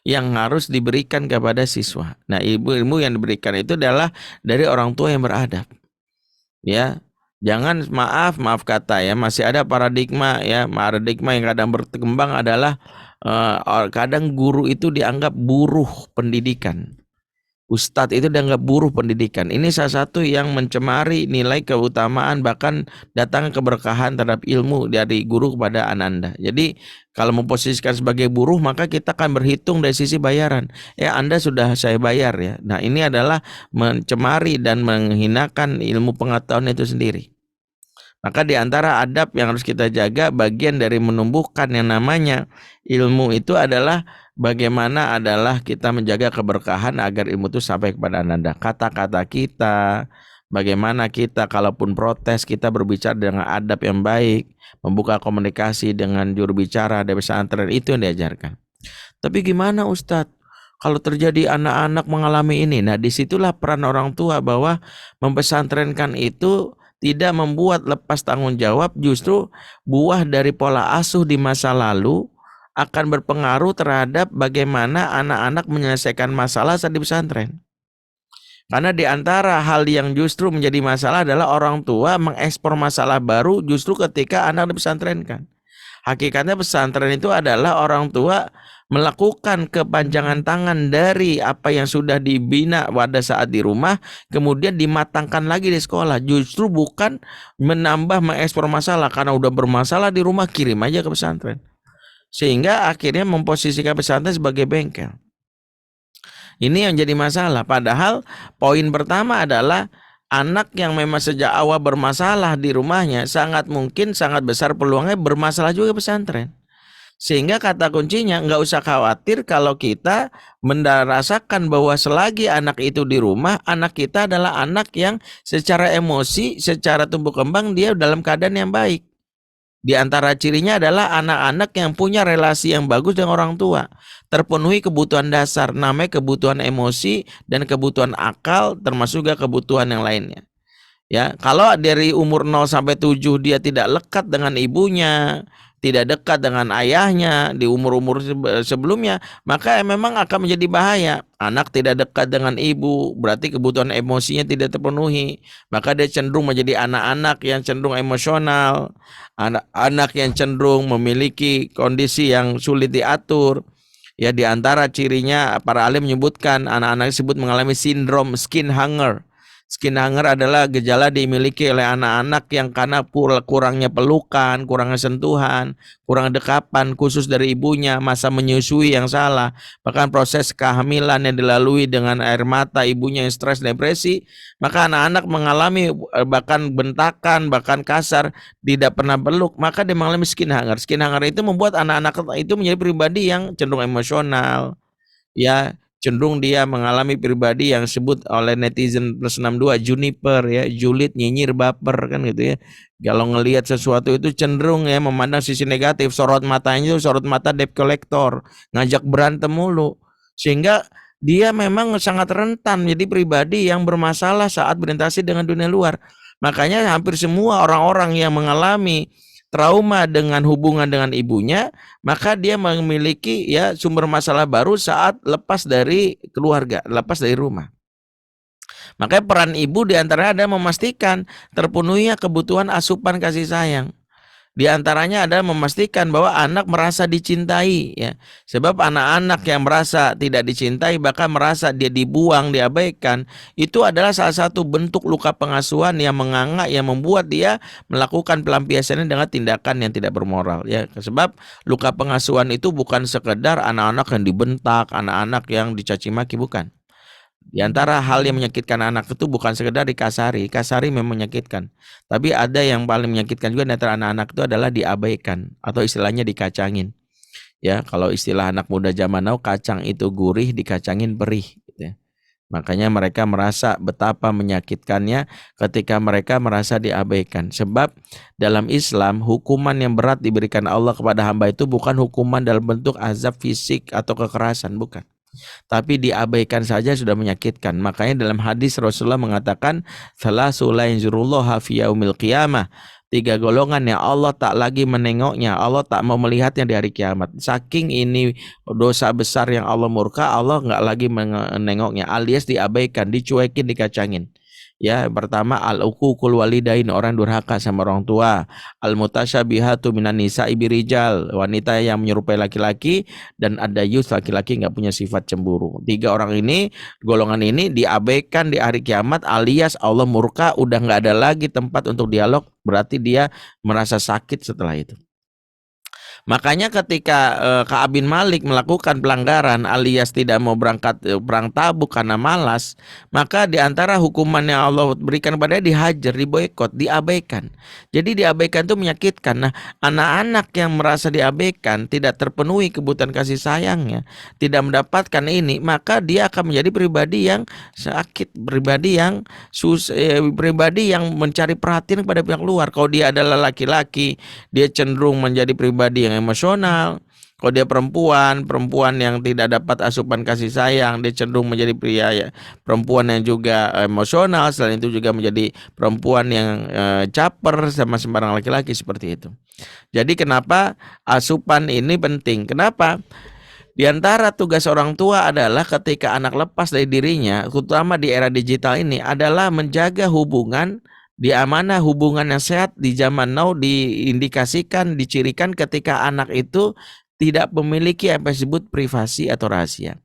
yang harus diberikan kepada siswa. Nah, ilmu yang diberikan itu adalah dari orang tua yang beradab. Ya. Jangan maaf kata ya, masih ada paradigma yang kadang berkembang adalah kadang guru itu dianggap buruh pendidikan. Ustadz itu dianggap buruh pendidikan. Ini salah satu yang mencemari nilai keutamaan bahkan datang keberkahan terhadap ilmu dari guru kepada ananda. Jadi kalau memposisikan sebagai buruh maka kita akan berhitung dari sisi bayaran. Ya, Anda sudah saya bayar ya. Nah, ini adalah mencemari dan menghinakan ilmu pengetahuan itu sendiri. Maka di antara adab yang harus kita jaga, bagian dari menumbuhkan yang namanya ilmu itu adalah bagaimana adalah kita menjaga keberkahan agar ilmu itu sampai kepada ananda. Kata-kata kita, bagaimana kita kalaupun protes kita berbicara dengan adab yang baik, membuka komunikasi dengan juru bicara dari pesantren, itu yang diajarkan. Tapi gimana Ustadz? Kalau terjadi anak-anak mengalami ini, nah disitulah peran orang tua bahwa mempesantrenkan itu tidak membuat lepas tanggung jawab, justru buah dari pola asuh di masa lalu akan berpengaruh terhadap bagaimana anak-anak menyelesaikan masalah saat di pesantren. Karena di antara hal yang justru menjadi masalah adalah orang tua mengekspor masalah baru justru ketika anak dipesantrenkan. Hakikatnya pesantren itu adalah orang tua melakukan kepanjangan tangan dari apa yang sudah dibina pada saat di rumah, kemudian dimatangkan lagi di sekolah. Justru bukan menambah mengekspor masalah, karena udah bermasalah di rumah kirim aja ke pesantren. Sehingga akhirnya memposisikan pesantren sebagai bengkel. Ini yang jadi masalah. Padahal poin pertama adalah anak yang memang sejak awal bermasalah di rumahnya, sangat mungkin sangat besar peluangnya bermasalah juga pesantren. Sehingga kata kuncinya nggak usah khawatir kalau kita merasakan bahwa selagi anak itu di rumah, anak kita adalah anak yang secara emosi, secara tumbuh kembang dia dalam keadaan yang baik. Di antara cirinya adalah anak-anak yang punya relasi yang bagus dengan orang tua, terpenuhi kebutuhan dasar, namanya kebutuhan emosi dan kebutuhan akal, termasuk juga kebutuhan yang lainnya. Ya, kalau dari umur 0 sampai 7 dia tidak lekat dengan ibunya, tidak dekat dengan ayahnya di umur-umur sebelumnya, maka memang akan menjadi bahaya. Anak tidak dekat dengan ibu, berarti kebutuhan emosinya tidak terpenuhi. Maka dia cenderung menjadi anak-anak yang cenderung emosional, anak-anak yang cenderung memiliki kondisi yang sulit diatur. Ya, di antara cirinya para ahli menyebutkan anak-anak disebut mengalami sindrom skin hunger. Skin hunger adalah gejala dimiliki oleh anak-anak yang karena kurangnya pelukan, kurangnya sentuhan, kurang dekapan khusus dari ibunya, masa menyusui yang salah, bahkan proses kehamilan yang dilalui dengan air mata ibunya yang stres depresi, maka anak-anak mengalami bahkan bentakan, bahkan kasar, tidak pernah peluk, maka dia mengalami skin hunger. Skin hunger itu membuat anak-anak itu menjadi pribadi yang cenderung emosional, ya, cenderung dia mengalami pribadi yang disebut oleh netizen plus 62 juniper, ya, julid, nyinyir, baper, kan gitu ya. Kalau ngelihat sesuatu itu cenderung ya memandang sisi negatif, sorot matanya itu sorot mata debt collector, ngajak berantem mulu, sehingga dia memang sangat rentan jadi pribadi yang bermasalah saat berinteraksi dengan dunia luar. Makanya hampir semua orang-orang yang mengalami trauma dengan hubungan dengan ibunya, maka dia memiliki ya sumber masalah baru saat lepas dari keluarga, lepas dari rumah. Makanya peran ibu diantaranya adalah memastikan terpenuhinya kebutuhan asupan kasih sayang. Di antaranya adalah memastikan bahwa anak merasa dicintai, ya. Sebab anak-anak yang merasa tidak dicintai, bahkan merasa dia dibuang, diabaikan, itu adalah salah satu bentuk luka pengasuhan yang menganga, yang membuat dia melakukan pelampiasannya dengan tindakan yang tidak bermoral, ya. Sebab luka pengasuhan itu bukan sekedar anak-anak yang dibentak, anak-anak yang dicaci maki, bukan. Di antara hal yang menyakitkan anak itu bukan sekedar dikasari memang menyakitkan. Tapi ada yang paling menyakitkan juga di antara anak-anak itu adalah diabaikan atau istilahnya dikacangin. Ya, kalau istilah anak muda zaman now, kacang itu gurih, dikacangin perih, gitu ya. Makanya mereka merasa betapa menyakitkannya ketika mereka merasa diabaikan. Sebab dalam Islam hukuman yang berat diberikan Allah kepada hamba itu bukan hukuman dalam bentuk azab fisik atau kekerasan, bukan. Tapi diabaikan saja sudah menyakitkan. Makanya dalam hadis Rasulullah mengatakan salasu la yanzurullaha fi yaumil qiyamah. 3 golongan yang Allah tak lagi menengoknya, Allah tak mau melihatnya di hari kiamat. Saking ini dosa besar yang Allah murka, Allah nggak lagi menengoknya, alias diabaikan, dicuekin, dikacangin. Ya, pertama al-uququl walidain, orang durhaka sama orang tua. Al-mutasyabihatu minan nisa'i birijal, wanita yang menyerupai laki-laki, dan ada yus, laki-laki nggak punya sifat cemburu. 3 orang ini, golongan ini diabaikan di hari kiamat, alias Allah murka, udah nggak ada lagi tempat untuk dialog, berarti dia merasa sakit setelah itu. Makanya ketika Ka'ab bin Malik melakukan pelanggaran alias tidak mau berangkat perang Tabuk karena malas, maka di antara hukuman yang Allah berikan kepadanya dihajar, diboikot, diabaikan. Jadi diabaikan itu menyakitkan. Nah, anak-anak yang merasa diabaikan, tidak terpenuhi kebutuhan kasih sayangnya, tidak mendapatkan ini, maka dia akan menjadi pribadi yang sakit, pribadi yang pribadi yang mencari perhatian kepada pihak luar. Kalau dia adalah laki-laki, dia cenderung menjadi pribadi yang emosional. Kalau dia perempuan yang tidak dapat asupan kasih sayang, dia cenderung menjadi perempuan yang juga emosional. Selain itu juga menjadi perempuan yang caper sama sembarang laki-laki, seperti itu. Jadi kenapa asupan ini penting? Kenapa? Di antara tugas orang tua adalah ketika anak lepas dari dirinya, terutama di era digital ini, adalah menjaga hubungan. Di mana hubungan yang sehat di zaman now diindikasikan, dicirikan ketika anak itu tidak memiliki apa yang disebut privasi atau rahasia.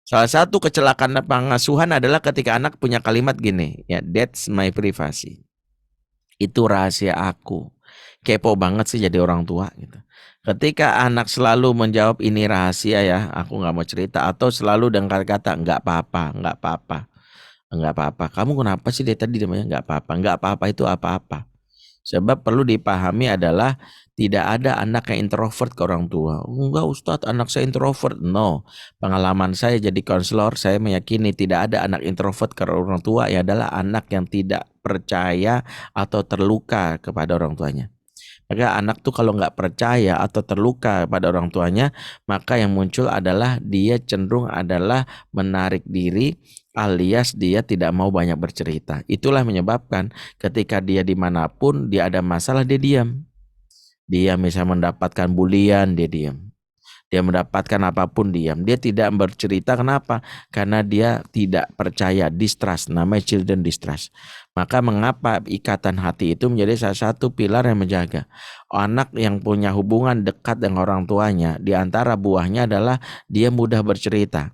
Salah satu kecelakaan pengasuhan adalah ketika anak punya kalimat gini, ya, that's my privacy. Itu rahasia aku. Kepo banget sih jadi orang tua gitu. Ketika anak selalu menjawab ini rahasia ya, aku nggak mau cerita, atau selalu dengan kata-kata nggak apa-apa, Enggak apa-apa. Kamu kenapa sih dari tadi namanya enggak apa-apa? Enggak apa-apa itu apa-apa. Sebab perlu dipahami adalah tidak ada anak yang introvert ke orang tua. Enggak Ustadz, anak saya introvert. No. Pengalaman saya jadi konselor, saya meyakini tidak ada anak introvert ke orang tua, ya adalah anak yang tidak percaya atau terluka kepada orang tuanya. Maka anak tuh kalau nggak percaya atau terluka pada orang tuanya, maka yang muncul adalah dia cenderung adalah menarik diri, alias dia tidak mau banyak bercerita. Itulah menyebabkan ketika dia dimanapun dia ada masalah, dia diam. Dia misalnya mendapatkan bulian, dia diam. Dia mendapatkan apapun diam. Dia tidak bercerita. Kenapa? Karena dia tidak percaya, distrust. Namanya children distrust. Maka mengapa ikatan hati itu menjadi salah satu pilar yang menjaga. Anak yang punya hubungan dekat dengan orang tuanya, di antara buahnya adalah dia mudah bercerita.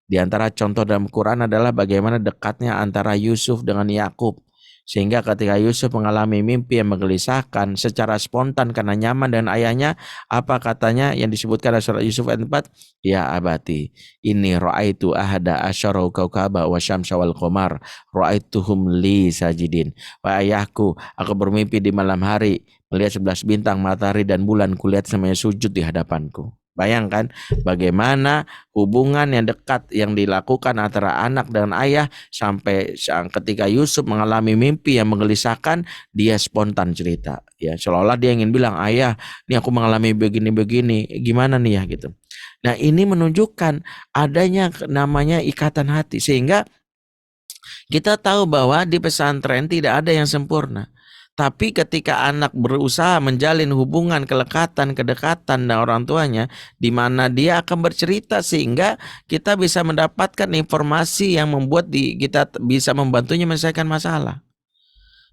Di antara contoh dalam Quran adalah bagaimana dekatnya antara Yusuf dengan Yakub. Sehingga ketika Yusuf mengalami mimpi yang menggelisahkan secara spontan karena nyaman dengan ayahnya, apa katanya yang disebutkan dalam surat Yusuf ayat 4? Ya abati, inni ra'aitu ahada asyara kaukaba wa syamsa wal qamar ra'aituhum li sajidin. Wahai ayahku, aku bermimpi di malam hari melihat 11 bintang, matahari dan bulan, kulihat semuanya sujud di hadapanku. Bayangkan bagaimana hubungan yang dekat yang dilakukan antara anak dengan ayah, sampai ketika Yusuf mengalami mimpi yang menggelisahkan, dia spontan cerita. Ya, seolah-olah dia ingin bilang, ayah, ini aku mengalami begini-begini, gimana nih ya gitu. Nah, ini menunjukkan adanya namanya ikatan hati, sehingga kita tahu bahwa di pesantren tidak ada yang sempurna. Tapi ketika anak berusaha menjalin hubungan kedekatan dengan orang tuanya, di mana dia akan bercerita sehingga kita bisa mendapatkan informasi yang membuat kita bisa membantunya menyelesaikan masalah.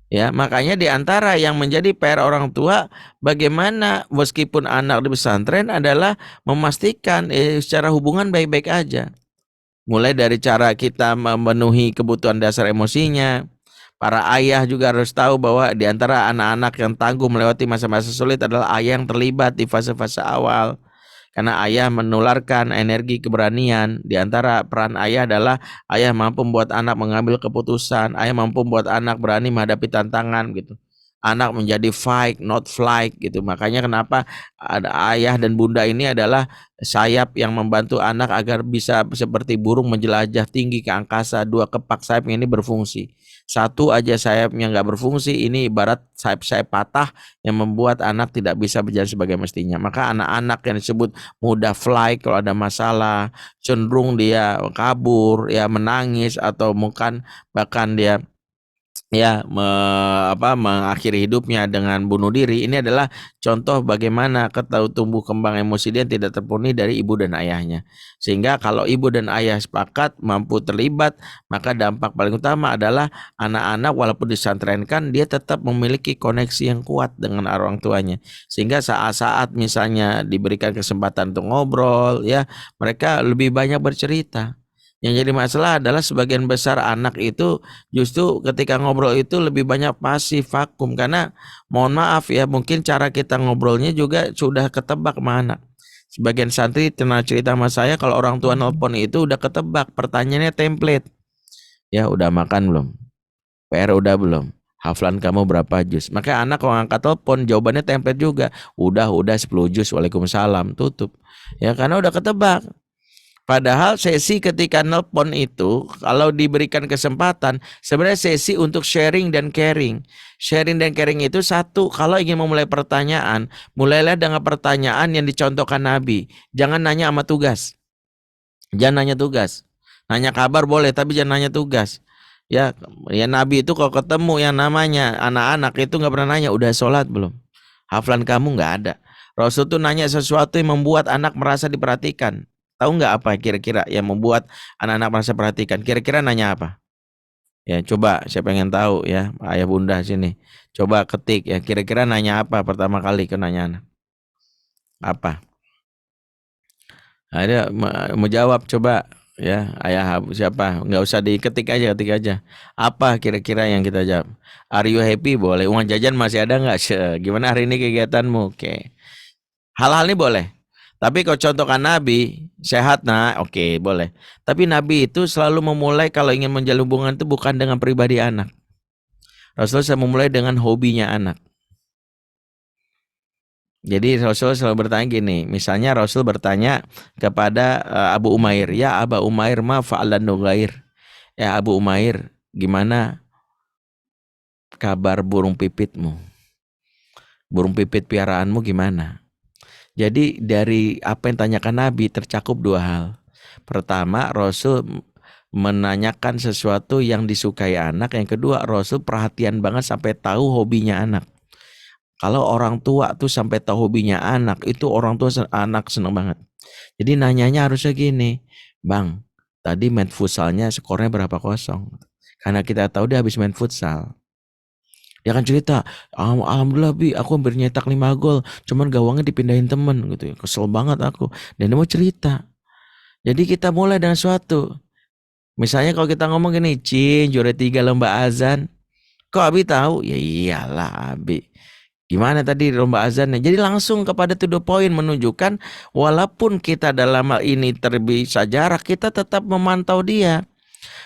Ya, makanya di antara yang menjadi PR orang tua, bagaimana meskipun anak di pesantren adalah memastikan secara hubungan baik-baik aja. Mulai dari cara kita memenuhi kebutuhan dasar emosinya. Para ayah juga harus tahu bahwa di antara anak-anak yang tangguh melewati masa-masa sulit adalah ayah yang terlibat di fase-fase awal. Karena ayah menularkan energi keberanian. Di antara peran ayah adalah ayah mampu membuat anak mengambil keputusan. Ayah mampu membuat anak berani menghadapi tantangan gitu. Anak menjadi fight, not flight gitu. Makanya kenapa ada ayah dan bunda ini adalah sayap yang membantu anak agar bisa seperti burung menjelajah tinggi ke angkasa. Dua kepak sayapnya ini berfungsi. Satu aja sayapnya nggak berfungsi, ini ibarat sayap-sayap patah yang membuat anak tidak bisa berjalan sebagai mestinya. Maka anak-anak yang disebut mudah fly, kalau ada masalah cenderung dia kabur, ya menangis, atau mungkin bahkan dia ya mengakhiri hidupnya dengan bunuh diri. Ini adalah contoh bagaimana tumbuh kembang emosi dia tidak terpenuhi dari ibu dan ayahnya. Sehingga kalau ibu dan ayah sepakat mampu terlibat, maka dampak paling utama adalah anak-anak walaupun disantrenkan, dia tetap memiliki koneksi yang kuat dengan orang tuanya. Sehingga saat-saat misalnya diberikan kesempatan untuk ngobrol, ya mereka lebih banyak bercerita. Yang jadi masalah adalah sebagian besar anak itu justru ketika ngobrol itu lebih banyak pasif, vakum. Karena mohon maaf ya, mungkin cara kita ngobrolnya juga sudah ketebak sama anak. Sebagian santri pernah cerita sama saya, kalau orang tua nelpon itu udah ketebak, pertanyaannya template. Ya udah makan belum? PR udah belum? Haflan kamu berapa juz? Maka anak kalau angkat telepon jawabannya template juga. Udah 10 juz, waalaikumsalam, tutup. Ya karena udah ketebak. Padahal sesi ketika nelpon itu kalau diberikan kesempatan sebenarnya sesi untuk sharing dan caring. Sharing dan caring itu satu, kalau ingin memulai pertanyaan, mulailah dengan pertanyaan yang dicontohkan Nabi. Jangan nanya sama tugas. Jangan nanya tugas. Nanya kabar boleh tapi jangan nanya tugas. Ya Nabi itu kalau ketemu yang namanya anak-anak itu nggak pernah nanya udah sholat belum? Haflan kamu nggak ada. Rasul tuh nanya sesuatu yang membuat anak merasa diperhatikan. Tahu nggak apa kira-kira yang membuat anak-anak merasa perhatikan? Kira-kira nanya apa? Ya coba saya pengen tahu ya, ayah bunda sini. Coba ketik ya, kira-kira nanya apa pertama kali ke nanya anak? Apa? Ada mau jawab coba ya, ayah siapa? Nggak usah diketik aja, ketik aja. Apa kira-kira yang kita jawab? Are you happy? Boleh. Uang jajan masih ada nggak? Gimana hari ini kegiatanmu? Oke. Hal-hal ini boleh. Tapi kalau contohkan Nabi, sehat nah, oke boleh. Tapi Nabi itu selalu memulai kalau ingin menjalin hubungan itu bukan dengan pribadi anak. Rasul saya memulai dengan hobinya anak. Jadi Rasul selalu bertanya gini, misalnya Rasul bertanya kepada Abu Umair, ya Abu Umair ma fa'alan nughair. Ya Abu Umair, gimana kabar burung pipitmu? Burung pipit piaraanmu gimana? Jadi dari apa yang tanyakan Nabi tercakup dua hal. Pertama, Rasul menanyakan sesuatu yang disukai anak. Yang kedua, Rasul perhatian banget sampai tahu hobinya anak. Kalau orang tua tuh sampai tahu hobinya anak, itu orang tua anak seneng banget. Jadi nanyanya harusnya gini, Bang, tadi main futsalnya skornya berapa kosong? Karena kita tahu dia habis main futsal. Dia akan cerita, alhamdulillah Bi, aku hampir nyetak 5 gol, cuman gawangnya dipindahin temen gitu. Kesel banget aku. Dan dia mau cerita. Jadi kita mulai dengan suatu. Misalnya kalau kita ngomong gini, Cin juara 3 lomba azan. Kok Abi tahu? Ya iyalah Abi. Gimana tadi lomba azannya? Jadi langsung kepada to the point menunjukkan walaupun kita dalam hal ini terbisa jarak, kita tetap memantau dia.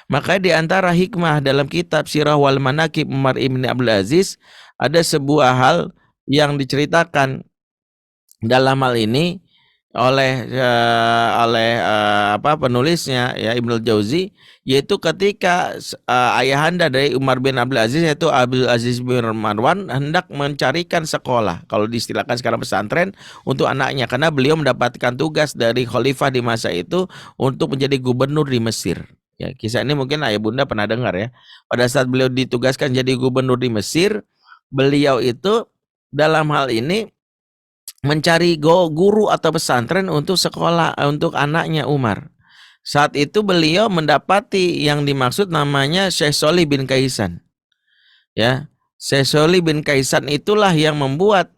Makanya di antara hikmah dalam kitab Sirah wal Manaqib Umar ibn Abdul Aziz ada sebuah hal yang diceritakan dalam hal ini oleh penulisnya ya Ibnul Jauzi, yaitu ketika ayahanda dari Umar bin Abdul Aziz yaitu Abdul Aziz bin Marwan hendak mencarikan sekolah, kalau diistilahkan sekarang pesantren, untuk anaknya, karena beliau mendapatkan tugas dari khalifah di masa itu untuk menjadi gubernur di Mesir. Ya, kisah ini mungkin ayah bunda pernah dengar ya. Pada saat beliau ditugaskan jadi gubernur di Mesir, beliau itu dalam hal ini mencari guru atau pesantren untuk sekolah untuk anaknya Umar. Saat itu beliau mendapati yang dimaksud namanya Syekh Sholih bin Kaisan. Ya, Syekh Sholih bin Kaisan itulah yang membuat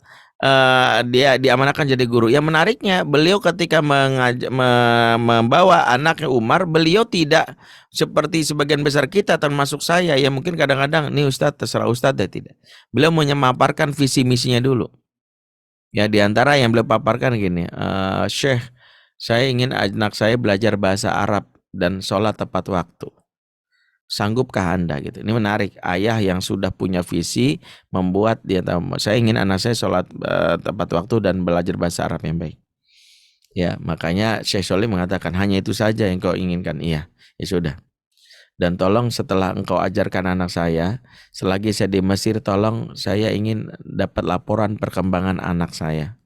dia diamanahkan jadi guru. Yang menariknya, beliau ketika membawa anaknya Umar, beliau tidak seperti sebagian besar kita termasuk saya yang mungkin kadang-kadang nih Ustadz terserah Ustadz ya, tidak. Beliau memaparkan visi misinya dulu. Ya, di antara yang beliau paparkan gini, Syekh, saya ingin anak saya belajar bahasa Arab dan sholat tepat waktu. Sanggupkah Anda gitu? Ini menarik. Ayah yang sudah punya visi membuat dia tahu, saya ingin anak saya sholat tepat waktu dan belajar bahasa Arab yang baik. Ya, makanya Syekh Sholih mengatakan hanya itu saja yang kau inginkan. Iya, ya sudah. Dan tolong setelah engkau ajarkan anak saya, selagi saya di Mesir, tolong saya ingin dapat laporan perkembangan anak saya.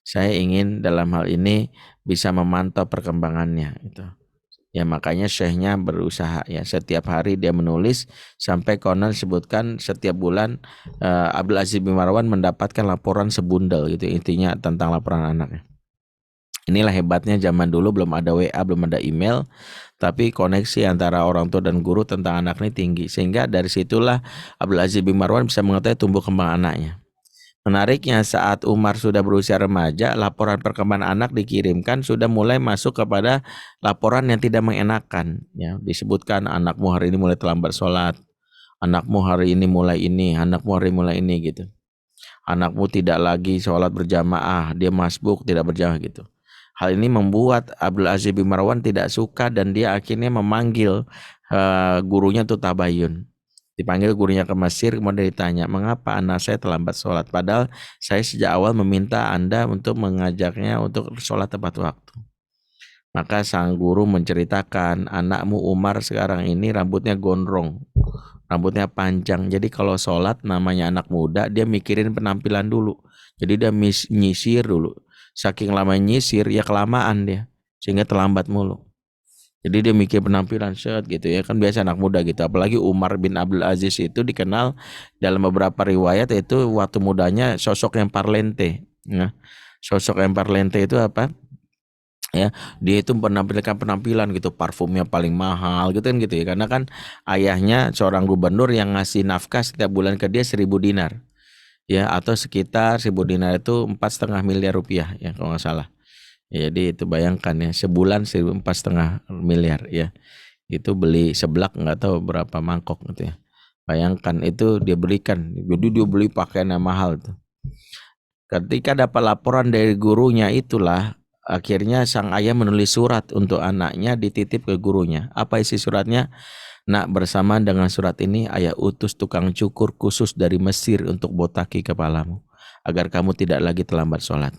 Saya ingin dalam hal ini bisa memantau perkembangannya. Gitu. Ya makanya syekhnya berusaha ya, setiap hari dia menulis sampai konon sebutkan setiap bulan Abdul Aziz bin Marwan mendapatkan laporan sebundel gitu, intinya tentang laporan anaknya. Inilah hebatnya zaman dulu, belum ada WA, belum ada email, tapi koneksi antara orang tua dan guru tentang anak ini tinggi. Sehingga dari situlah Abdul Aziz bin Marwan bisa mengetahui tumbuh kembang anaknya. Menariknya saat Umar sudah berusia remaja, laporan perkembangan anak dikirimkan sudah mulai masuk kepada laporan yang tidak mengenakan. Ya, disebutkan anakmu hari ini mulai terlambat sholat, anakmu hari ini mulai ini, anakmu hari ini mulai ini gitu. Anakmu tidak lagi sholat berjamaah, dia masbuk tidak berjamaah gitu. Hal ini membuat Abdul Aziz bin Marwan tidak suka dan dia akhirnya memanggil gurunya untuk tabayun. Dipanggil gurunya ke Mesir, kemudian ditanya, mengapa anak saya terlambat sholat? Padahal saya sejak awal meminta Anda untuk mengajaknya untuk sholat tepat waktu. Maka sang guru menceritakan, anakmu Umar sekarang ini rambutnya gondrong, rambutnya panjang. Jadi kalau sholat namanya anak muda, dia mikirin penampilan dulu. Jadi dia nyisir dulu. Saking lama nyisir, ya kelamaan dia. Sehingga terlambat mulu. Jadi dia mikir penampilan set gitu ya. Kan biasa anak muda gitu. Apalagi Umar bin Abdul Aziz itu dikenal dalam beberapa riwayat itu waktu mudanya sosok yang parlente. Nah, sosok yang parlente itu apa? Ya, dia itu menampilkan penampilan gitu, parfumnya paling mahal gitu kan gitu ya. Karena kan ayahnya seorang gubernur yang ngasih nafkah setiap bulan ke dia 1.000 dinar. Ya, atau sekitar 1.000 dinar itu 4,5 miliar rupiah ya kalau nggak salah. Ya, jadi itu bayangkan ya, sebulan 4,5 miliar ya. Itu beli seblak nggak tahu berapa mangkok gitu ya. Bayangkan itu dia belikan. Jadi dia beli pakaian yang mahal tuh. Ketika dapat laporan dari gurunya itulah akhirnya sang ayah menulis surat untuk anaknya dititip ke gurunya. Apa isi suratnya? Nak, bersamaan dengan surat ini ayah utus tukang cukur khusus dari Mesir untuk botaki kepalamu agar kamu tidak lagi terlambat sholat.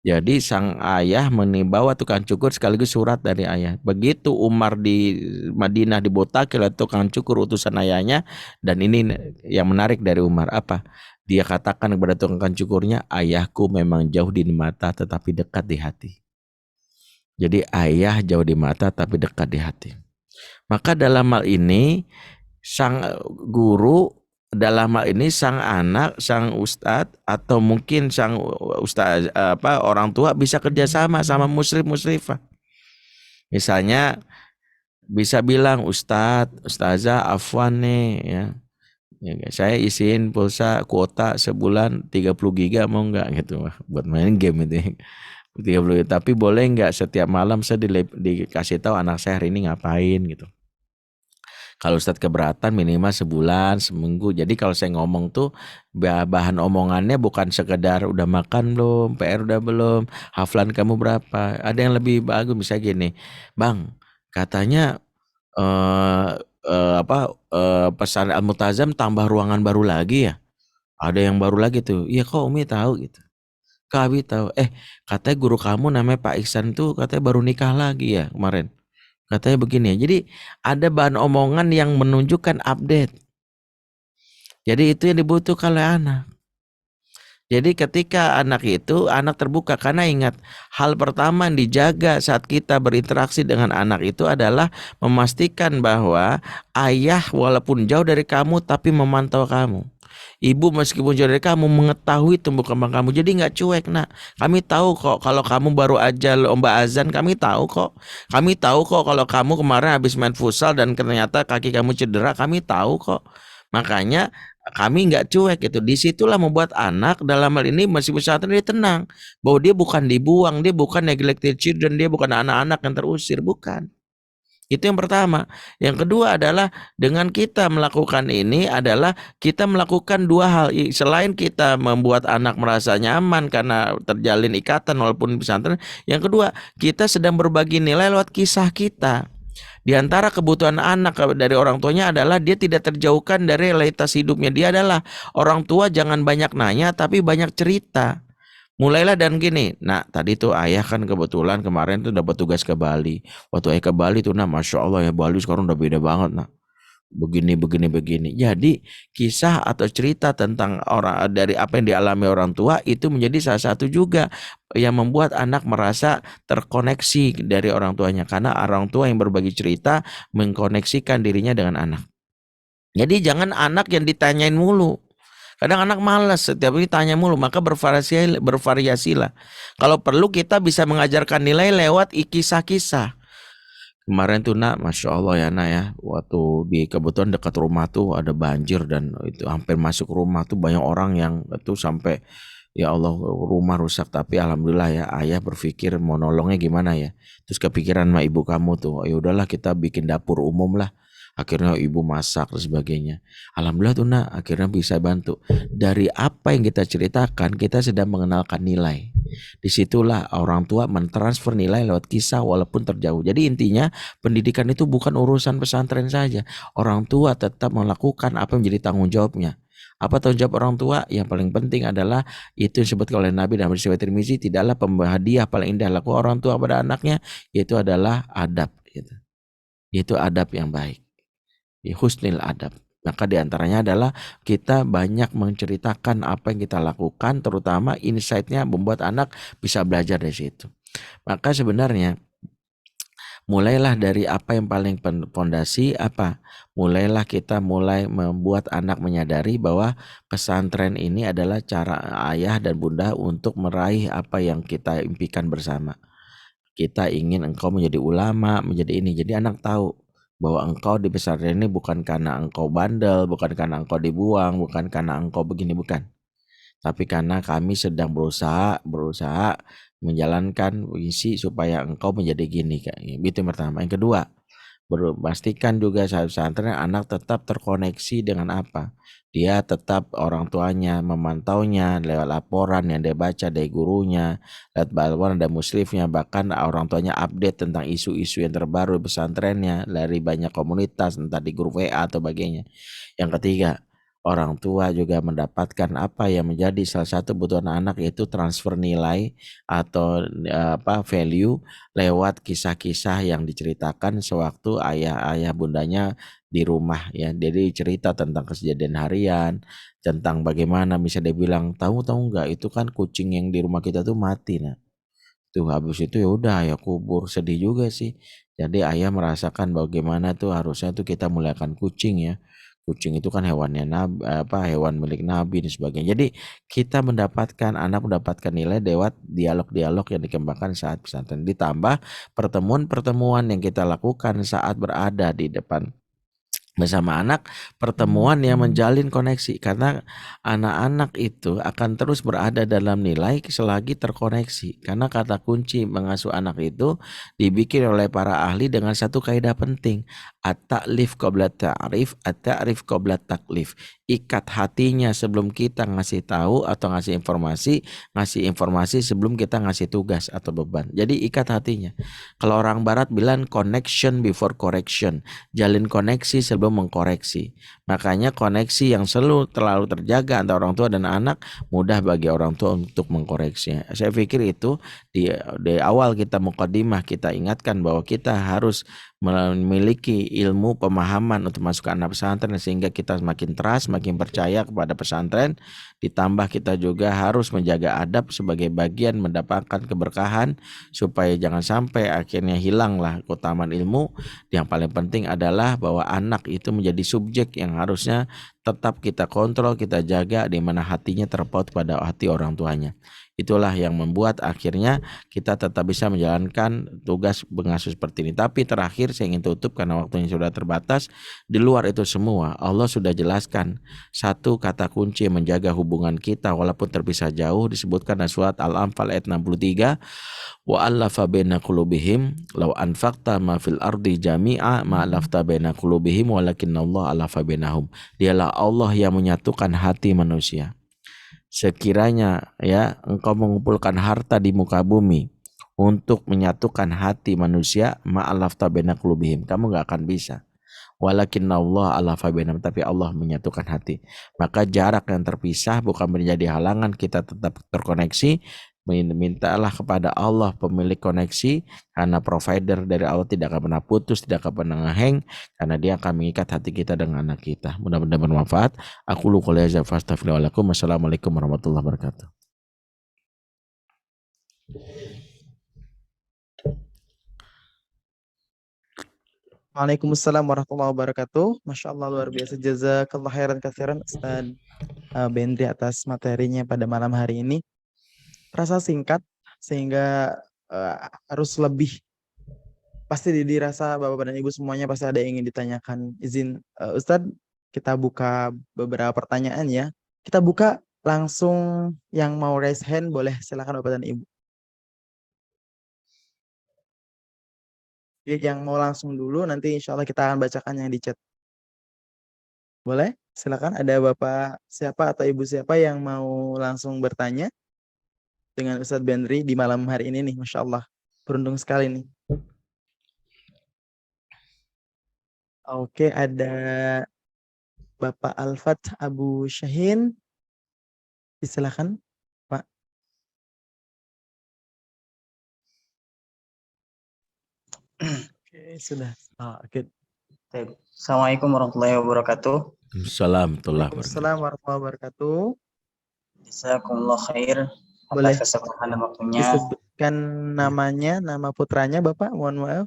Jadi sang ayah bawa tukang cukur sekaligus surat dari ayah. Begitu Umar di Madinah dibotaki oleh tukang cukur utusan ayahnya, dan ini yang menarik dari Umar apa? Dia katakan kepada tukang cukurnya, ayahku memang jauh di mata tetapi dekat di hati. Jadi ayah jauh di mata tapi dekat di hati. Maka dalam hal ini sang guru, dalam hal ini sang anak, sang ustadz, atau mungkin sang ustadz orang tua bisa kerjasama sama musyrif-musyrifah. Misalnya bisa bilang, ustazah afwan nih ya, saya isiin pulsa kuota sebulan 30 giga mau nggak gitu buat main game itu. 30, tapi boleh nggak setiap malam saya dikasih tahu anak saya hari ini ngapain gitu. Kalau Ustadz keberatan minimal sebulan, seminggu. Jadi kalau saya ngomong tuh bahan omongannya bukan sekedar udah makan belum, PR udah belum, haflan kamu berapa. Ada yang lebih bagus bisa gini, Bang, katanya pesan Al-Multazam tambah ruangan baru lagi ya. Ada yang baru lagi tuh. Iya kok Umi tahu gitu. Kak Abi tahu. Katanya guru kamu namanya Pak Iksan tuh katanya baru nikah lagi ya kemarin. Katanya begini ya. Jadi ada bahan omongan yang menunjukkan update. Jadi itu yang dibutuhkan oleh anak. Jadi ketika anak terbuka, karena ingat hal pertama yang dijaga saat kita berinteraksi dengan anak itu adalah memastikan bahwa ayah walaupun jauh dari kamu tapi memantau kamu. Ibu meskipun jauh dari kamu mengetahui tumbuh kembang kamu, jadi nggak cuek. Nak, kami tahu kok kalau kamu baru aja lomba azan, kami tahu kok kalau kamu kemarin habis main futsal dan ternyata kaki kamu cedera, kami tahu kok. Makanya kami nggak cuek gitu. Disitulah membuat anak dalam hal ini masih pesantren dia tenang bahwa dia bukan dibuang, dia bukan neglected children, dia bukan anak-anak yang terusir, bukan. Itu yang pertama. Yang kedua adalah dengan kita melakukan ini adalah kita melakukan dua hal. Selain kita membuat anak merasa nyaman karena terjalin ikatan walaupun pesantren, yang kedua kita sedang berbagi nilai lewat kisah kita. Di antara kebutuhan anak dari orang tuanya adalah dia tidak terjauhkan dari realitas hidupnya. Dia adalah orang tua jangan banyak nanya tapi banyak cerita. Mulailah dan gini, nah tadi tuh ayah kan kebetulan kemarin tuh dapat tugas ke Bali. Waktu ayah ke Bali tuh, nah Masya Allah ya Bali sekarang udah beda banget nah. Begini. Jadi kisah atau cerita tentang orang dari apa yang dialami orang tua itu menjadi salah satu juga yang membuat anak merasa terkoneksi dari orang tuanya. Karena orang tua yang berbagi cerita mengkoneksikan dirinya dengan anak. Jadi jangan anak yang ditanyain mulu. Kadang anak malas setiap ini tanya mulu, maka bervariasilah. Kalau perlu kita bisa mengajarkan nilai lewat kisah-kisah. Kemarin tuh nak, Masya Allah ya nak ya, waktu di kebetulan dekat rumah tuh ada banjir dan itu hampir masuk rumah tuh banyak orang yang itu sampai ya Allah rumah rusak, tapi alhamdulillah ya ayah berpikir mau nolongnya gimana ya. Terus kepikiran sama ibu kamu tuh, ya udahlah kita bikin dapur umum lah. Akhirnya ibu masak dan sebagainya. Alhamdulillah tuh nak, akhirnya bisa bantu. Dari apa yang kita ceritakan, kita sedang mengenalkan nilai. Disitulah orang tua mentransfer nilai lewat kisah walaupun terjauh. Jadi intinya pendidikan itu bukan urusan pesantren saja. Orang tua tetap melakukan apa yang menjadi tanggung jawabnya. Apa tanggung jawab orang tua? Yang paling penting adalah itu yang disebut oleh Nabi dalam hadis riwayat Tirmizi, tidaklah hadiah paling indah lakukan orang tua pada anaknya, yaitu adalah adab. Yaitu adab yang baik. Husnil adab. Maka diantaranya adalah kita banyak menceritakan apa yang kita lakukan, terutama insight-nya membuat anak bisa belajar dari situ. Maka sebenarnya mulailah dari apa yang paling fondasi apa? Mulailah kita membuat anak menyadari bahwa pesantren ini adalah cara ayah dan bunda untuk meraih apa yang kita impikan bersama. Kita ingin engkau menjadi ulama, menjadi ini. Jadi anak tahu bahwa engkau di pesantren ini bukan karena engkau bandel, bukan karena engkau dibuang, bukan karena engkau begini, bukan. Tapi karena kami sedang berusaha menjalankan visi supaya engkau menjadi gini. Itu yang pertama. Yang kedua, pastikan juga saat pesantren anak tetap terkoneksi dengan apa? Dia tetap orang tuanya memantaunya lewat laporan yang dia baca dari gurunya, lewat laporan dan muslifnya, bahkan orang tuanya update tentang isu-isu yang terbaru di pesantrennya dari banyak komunitas, entah di grup WA atau bagainya. Yang ketiga, orang tua juga mendapatkan apa yang menjadi salah satu kebutuhan anak, yaitu transfer nilai atau value lewat kisah-kisah yang diceritakan sewaktu ayah bundanya di rumah ya. Jadi cerita tentang kejadian harian, tentang bagaimana bisa dia bilang, tahu nggak itu kan kucing yang di rumah kita tuh mati. Nah tuh habis itu ya udah ayah kubur, sedih juga sih. Jadi ayah merasakan bagaimana tuh harusnya tuh kita muliakan kucing ya. Kucing itu kan hewannya hewan milik Nabi dan sebagainya. Jadi kita anak mendapatkan nilai lewat dialog-dialog yang dikembangkan saat pesantren, ditambah pertemuan-pertemuan yang kita lakukan saat berada di depan bersama anak, pertemuan yang menjalin koneksi, karena anak-anak itu akan terus berada dalam nilai selagi terkoneksi. Karena kata kunci mengasuh anak itu dibikin oleh para ahli dengan satu kaidah penting, at-ta'lif qabla ta'rif, at-ta'rif qabla taklif. Ikat hatinya sebelum kita ngasih tahu atau ngasih informasi sebelum kita ngasih tugas atau beban. Jadi ikat hatinya. Kalau orang barat bilang connection before correction, jalin koneksi sebelum mengkoreksi. Makanya koneksi yang terlalu terjaga antara orang tua dan anak mudah bagi orang tua untuk mengkoreksinya. Saya pikir itu di awal kita mukadimah kita ingatkan bahwa kita harus memiliki ilmu pemahaman untuk masuk ke anak pesantren sehingga kita semakin trust, semakin percaya kepada pesantren. Ditambah kita juga harus menjaga adab sebagai bagian mendapatkan keberkahan supaya jangan sampai akhirnya hilanglah keutamaan ilmu. Yang paling penting adalah bahwa anak itu menjadi subjek yang harusnya tetap kita kontrol, kita jaga, di mana hatinya terpaut pada hati orang tuanya. Itulah yang membuat akhirnya kita tetap bisa menjalankan tugas pengasuh seperti ini. Tapi terakhir saya ingin tutup karena waktunya sudah terbatas. Di luar itu semua Allah sudah jelaskan satu kata kunci yang menjaga hubungan kita walaupun terpisah jauh, disebutkan dalam surat Al-Anfal ayat 63, wa allafa baina qulubihim law anfaqta ma fil ardi jami'a ma allafta baina qulubihim walakinnallaha allafa bainahum. Dialah Allah yang menyatukan hati manusia. Sekiranya ya engkau mengumpulkan harta di muka bumi untuk menyatukan hati manusia, ma'alafta baina qulubihim, kamu gak akan bisa. Walakinnallaha alafa bainahum, tapi Allah menyatukan hati. Maka jarak yang terpisah bukan menjadi halangan kita tetap terkoneksi. Mintalah kepada Allah pemilik koneksi, karena provider dari Allah tidak akan pernah putus, tidak akan pernah ngeheng, karena dia akan mengikat hati kita dengan anak kita. Mudah-mudahan bermanfaat. Aku lu qouli hadza fastaghfiru lakum. Wassalamualaikum warahmatullahi wabarakatuh. Waalaikumsalam warahmatullahi wabarakatuh. Masya Allah, luar biasa. Jazakallah khairan katsiran Ustaz Bendri atas materinya pada malam hari ini. Terasa singkat sehingga harus lebih, pasti dirasa Bapak dan Ibu semuanya pasti ada yang ingin ditanyakan. Izin Ustadz, kita buka beberapa pertanyaan ya. Kita buka langsung, yang mau raise hand boleh, silakan Bapak dan Ibu. Yang mau langsung dulu, nanti insya Allah kita akan bacakan yang di chat. Boleh? Silakan, ada Bapak siapa atau Ibu siapa yang mau langsung bertanya dengan Ustadz Bendri di malam hari ini nih, Masya Allah. Beruntung sekali nih. Oke, ada Bapak Alfat Abu Syahin. Silakan, Pak. Oke, sudah. Oke. Assalamualaikum warahmatullahi wabarakatuh. Waalaikumsalam warahmatullahi wabarakatuh. Jazakumullah khair Boleh atas kesempatan dan waktunya. disebutkan namanya, nama putranya Bapak, mohon maaf.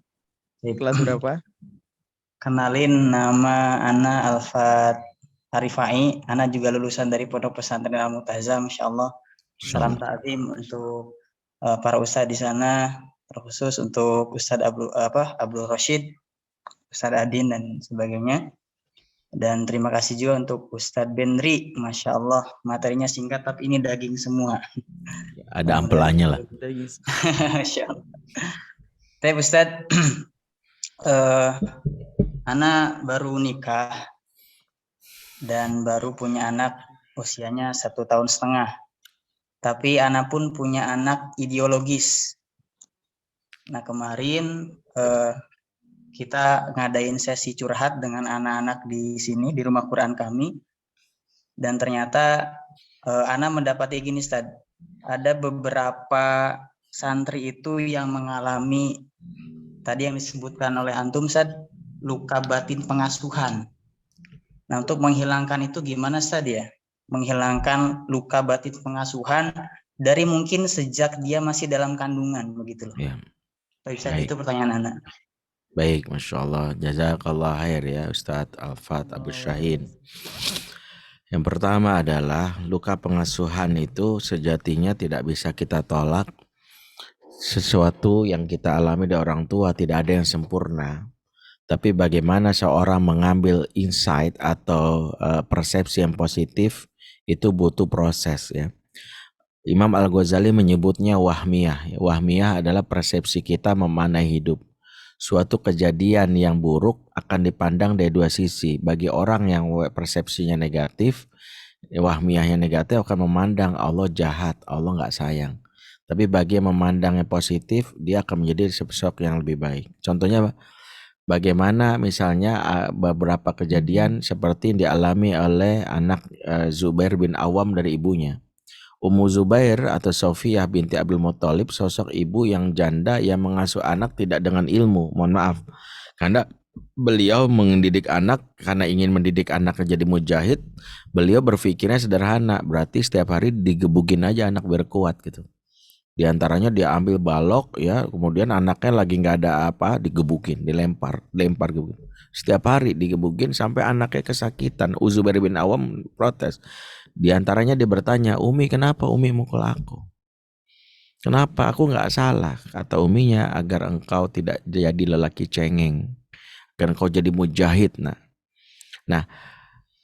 Kelas berapa? Kenalin, nama Ana Alfat Arifai. Ana juga lulusan dari Pondok Pesantren Al-Mu'tazam, insyaallah. Salam ta'zim untuk para ustadz di sana, terkhusus untuk Ustadz Abdul Rashid, Ustadz Adin dan sebagainya. Dan terima kasih juga untuk Ustadz Bendri, Masya Allah, materinya singkat tapi ini daging semua. Ada ampelannya lah. Masya Allah. Tapi Ustadz, Ana baru nikah dan baru punya anak usianya 1,5 tahun. Tapi Ana pun punya anak ideologis. Nah kemarin kita ngadain sesi curhat dengan anak-anak di sini di rumah Quran kami, dan ternyata Ana mendapati gini Ustaz, ada beberapa santri itu yang mengalami tadi yang disebutkan oleh antum Ustaz, luka batin pengasuhan. Nah untuk menghilangkan itu gimana Ustaz ya? Menghilangkan luka batin pengasuhan dari mungkin sejak dia masih dalam kandungan begitu loh. Ya. Ustaz, Baik. itu pertanyaan anak. Baik, Masya Allah. Jazakallah khair ya Ustadz Alfat Abu Syahin. Yang pertama adalah luka pengasuhan itu sejatinya tidak bisa kita tolak. Sesuatu yang kita alami dari orang tua tidak ada yang sempurna. Tapi bagaimana seorang mengambil insight atau persepsi yang positif itu butuh proses ya. Imam Al-Ghazali menyebutnya wahmiyah. Wahmiyah adalah persepsi kita memaknai hidup. Suatu kejadian yang buruk akan dipandang dari dua sisi. Bagi orang yang persepsinya negatif, wahmiyahnya negatif akan memandang Allah jahat, Allah nggak sayang. Tapi bagi yang memandangnya positif, dia akan menjadi sosok yang lebih baik. Contohnya bagaimana misalnya beberapa kejadian seperti yang dialami oleh anak Zubair bin Awam dari ibunya. Ummu Zubair atau Sofiyah binti Abdul Muthalib, sosok ibu yang janda yang mengasuh anak tidak dengan ilmu, mohon maaf. Karena beliau mendidik anak, karena ingin mendidik anaknya jadi mujahid, beliau berpikirnya sederhana, berarti setiap hari digebukin aja anak biar kuat gitu. Di antaranya dia ambil balok ya, kemudian anaknya lagi nggak ada apa, digebukin, dilempar gebukin. Setiap hari digebukin sampai anaknya kesakitan. Zubair bin Awam protes. Di antaranya dia bertanya, Umi kenapa Umi mukul aku? Kenapa aku nggak salah? Kata uminya, agar engkau tidak jadi lelaki cengeng, agar engkau jadi mujahid. Nah,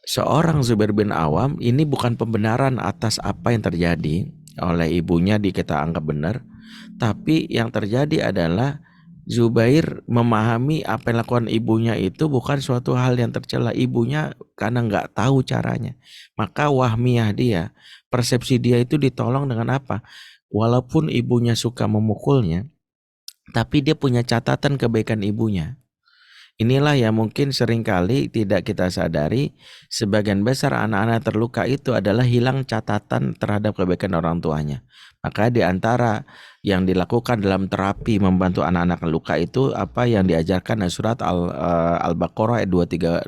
seorang Zubair bin Awam ini bukan pembenaran atas apa yang terjadi oleh ibunya kita anggap benar, tapi yang terjadi adalah Zubair memahami apa yang dilakukan ibunya itu bukan suatu hal yang tercela. Ibunya karena nggak tahu caranya, maka wahmiyah dia, persepsi dia itu ditolong dengan apa? Walaupun ibunya suka memukulnya, tapi dia punya catatan kebaikan ibunya. Inilah yang mungkin seringkali tidak kita sadari. Sebagian besar anak-anak terluka itu adalah hilang catatan terhadap kebaikan orang tuanya. Maka di antara yang dilakukan dalam terapi membantu anak-anak luka itu apa yang diajarkan surat Al-Baqarah ayat 237,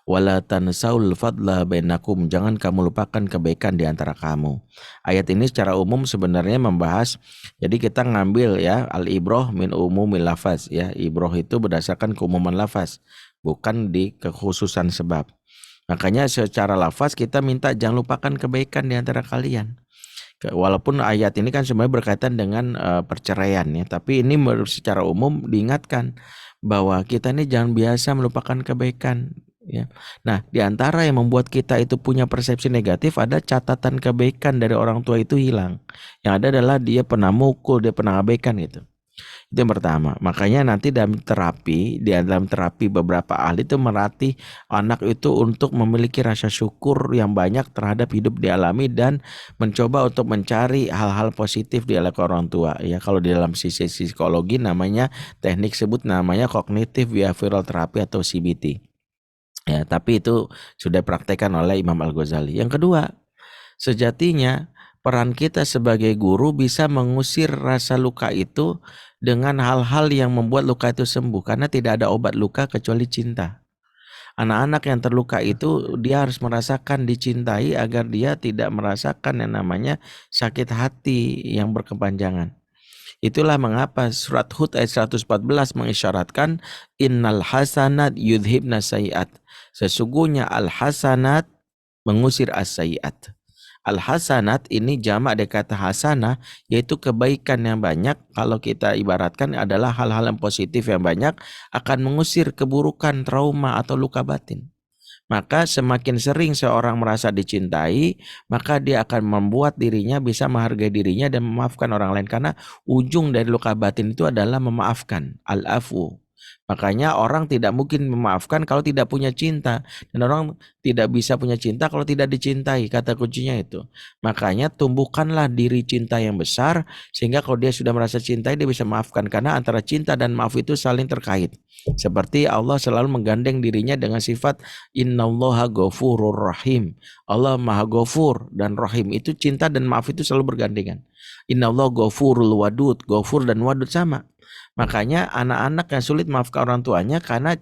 wala tansaul fadla bainakum, jangan kamu lupakan kebaikan di antara kamu. Ayat ini secara umum sebenarnya membahas, jadi kita ngambil ya al-ibrah min umumil lafaz ya, ibrah itu berdasarkan keumuman lafaz, bukan di kekhususan sebab. Makanya secara lafaz kita minta jangan lupakan kebaikan di antara kalian. Walaupun ayat ini kan sebenarnya berkaitan dengan perceraian ya, tapi ini secara umum diingatkan bahwa kita ini jangan biasa melupakan kebaikan ya. Nah, di antara yang membuat kita itu punya persepsi negatif ada catatan kebaikan dari orang tua itu hilang. Yang ada adalah dia pernah mukul, dia pernah abaikan gitu. Itu yang pertama. Makanya nanti dalam terapi beberapa ahli itu melatih anak itu untuk memiliki rasa syukur yang banyak terhadap hidup dialami dan mencoba untuk mencari hal-hal positif di orang tua. Ya, kalau di dalam sisi psikologi namanya teknik sebut namanya cognitive behavioral therapy atau CBT. Ya, tapi itu sudah dipraktekkan oleh Imam Al-Ghazali. Yang kedua, sejatinya peran kita sebagai guru bisa mengusir rasa luka itu dengan hal-hal yang membuat luka itu sembuh, karena tidak ada obat luka kecuali cinta. Anak-anak yang terluka itu dia harus merasakan dicintai agar dia tidak merasakan yang namanya sakit hati yang berkepanjangan. Itulah mengapa surat Hud ayat 114 mengisyaratkan innal hasanat yudhibna sayiat. Sesungguhnya al-hasanat mengusir as-sayiat. Al-hasanat ini jamak dari kata hasanah, yaitu kebaikan yang banyak. Kalau kita ibaratkan adalah hal-hal yang positif yang banyak akan mengusir keburukan, trauma atau luka batin. Maka semakin sering seorang merasa dicintai, maka dia akan membuat dirinya bisa menghargai dirinya dan memaafkan orang lain. Karena ujung dari luka batin itu adalah memaafkan, al-afu. Makanya orang tidak mungkin memaafkan kalau tidak punya cinta, dan orang tidak bisa punya cinta kalau tidak dicintai. Kata kuncinya itu. Makanya tumbuhkanlah diri cinta yang besar, sehingga kalau dia sudah merasa cintai, dia bisa maafkan, karena antara cinta dan maaf itu saling terkait. Seperti Allah selalu menggandeng dirinya dengan sifat innallaha ghafurur rahim. Allah maha ghafur dan rahim. Itu cinta dan maaf itu selalu bergandengan. Innallaha ghafurul wadud. Ghafur dan wadud sama. Makanya anak-anak yang sulit maafkan orang tuanya karena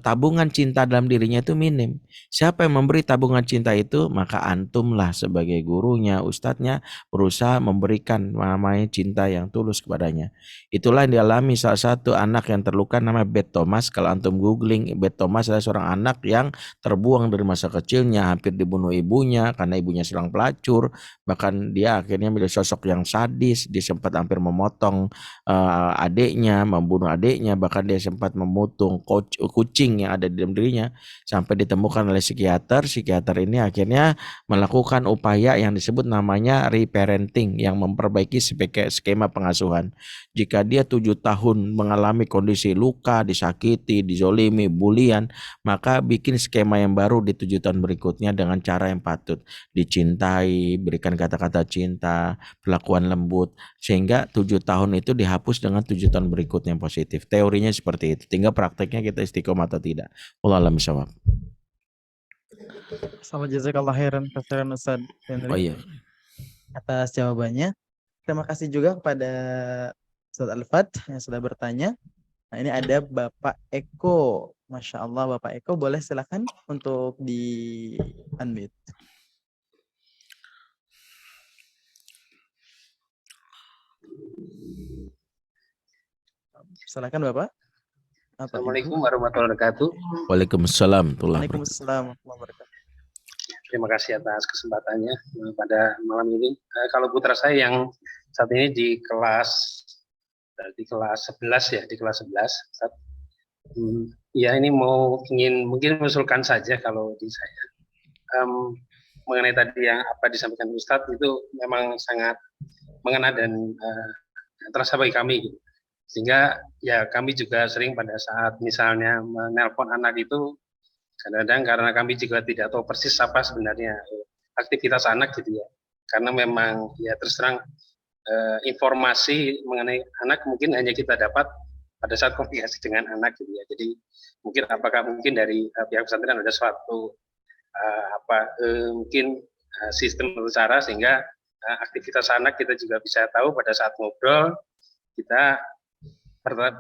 tabungan cinta dalam dirinya itu minim. Siapa yang memberi tabungan cinta itu? Maka antumlah sebagai gurunya, ustadznya, berusaha memberikan namanya cinta yang tulus kepadanya. Itulah yang dialami salah satu anak yang terluka namanya Beth Thomas. Kalau antum googling, Beth Thomas adalah seorang anak yang terbuang dari masa kecilnya, hampir dibunuh ibunya karena ibunya seorang pelacur. Bahkan dia akhirnya menjadi sosok yang sadis. Dia sempat hampir memotong adiknya, membunuh adiknya, bahkan dia sempat memutung kucing yang ada di dalam dirinya, sampai ditemukan oleh psikiater. Psikiater ini akhirnya melakukan upaya yang disebut namanya reparenting, yang memperbaiki skema pengasuhan. Jika dia 7 tahun mengalami kondisi luka, disakiti, dizolimi, bulian, maka bikin skema yang baru di 7 tahun berikutnya dengan cara yang patut, dicintai, berikan kata-kata cinta, perlakuan lembut, sehingga 7 tahun itu dihapus dengan 7 tahun berikutnya yang positif. Teorinya seperti itu, tinggal prakteknya kita istiqomah atau tidak. Wallahu a'lam bishawab. Sama jazakallah khairan katsiran Ustaz Henry Oh iya. atas jawabannya. Terima kasih juga kepada Ustaz Alfat yang sudah bertanya. Nah, ini ada Bapak Eko. Masya Allah, Bapak Eko, boleh silakan untuk di unmute. Silakan Bapak. Assalamualaikum warahmatullahi wabarakatuh. Waalaikumsalam. Waalaikumsalam warahmatullahi wabarakatuh. Terima kasih atas kesempatannya pada malam ini. Kalau putra saya yang saat ini di kelas 11 ya, di kelas 11. Ya ini mungkin mengusulkan saja kalau di saya. Mengenai tadi yang apa disampaikan Ustadz itu memang sangat mengena dan terasa bagi kami gitu. Sehingga ya kami juga sering pada saat misalnya menelpon anak itu kadang-kadang karena kami juga tidak tahu persis apa sebenarnya aktivitas anak gitu ya. Karena memang ya terus terang informasi mengenai anak mungkin hanya kita dapat pada saat komunikasi dengan anak gitu ya. Jadi mungkin apakah mungkin dari pihak pesantren ada suatu mungkin sistem atau cara sehingga aktivitas anak kita juga bisa tahu pada saat ngobrol kita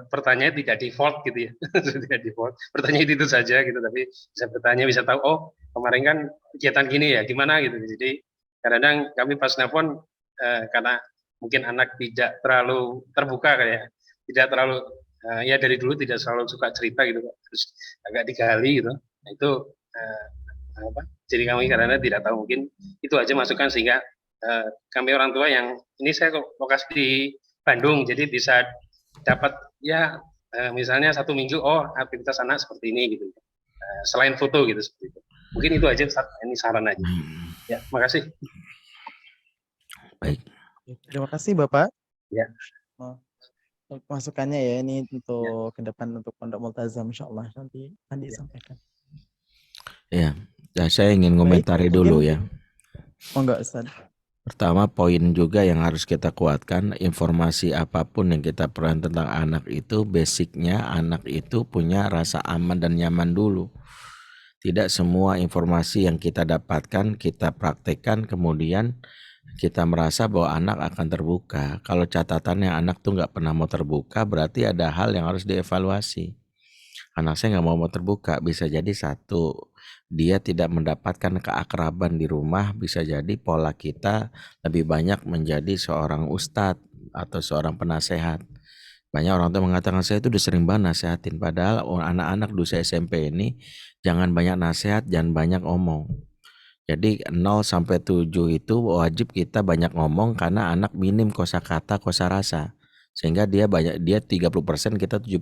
pertanyaan tidak default gitu ya. Tidak default. Pertanyaan itu saja gitu, tapi bisa bertanya, bisa tahu, oh kemarin kan kegiatan gini ya, gimana gitu. Jadi kadang-kadang kami pas nelfon karena mungkin anak tidak terlalu terbuka kayak, tidak terlalu ya dari dulu tidak selalu suka cerita gitu, terus agak digali gitu. Nah itu jadi kami kadang-kadang tidak tahu, mungkin itu aja masukan sehingga kami orang tua yang ini saya lokasi di Bandung, jadi bisa dapat ya misalnya 1 minggu aktivitas anak seperti ini gitu, selain foto gitu seperti itu. Mungkin itu aja ini saran aja. Ya, makasih. Baik. Terima kasih Bapak. Ya. Masukannya ya ini untuk ke depan untuk Pondok Multazam insyaallah nanti akan disampaikan. Ya, saya ingin komentari dulu ya. Enggak Ustaz. Pertama, poin juga yang harus kita kuatkan, informasi apapun yang kita perhatikan tentang anak itu, basicnya anak itu punya rasa aman dan nyaman dulu. Tidak semua informasi yang kita dapatkan, kita praktekkan, kemudian kita merasa bahwa anak akan terbuka. Kalau catatannya anak tuh nggak pernah mau terbuka, berarti ada hal yang harus dievaluasi. Anak saya nggak mau terbuka, bisa jadi satu, dia tidak mendapatkan keakraban di rumah, bisa jadi pola kita lebih banyak menjadi seorang ustadz atau seorang penasehat. Banyak orang tua mengatakan saya itu udah sering banget nasehatin, padahal anak-anak dosen SMP ini jangan banyak nasihat, jangan banyak omong. Jadi 0 sampai 7 itu wajib kita banyak ngomong karena anak minim kosakata, kosarasa. Sehingga dia 30%, kita 70.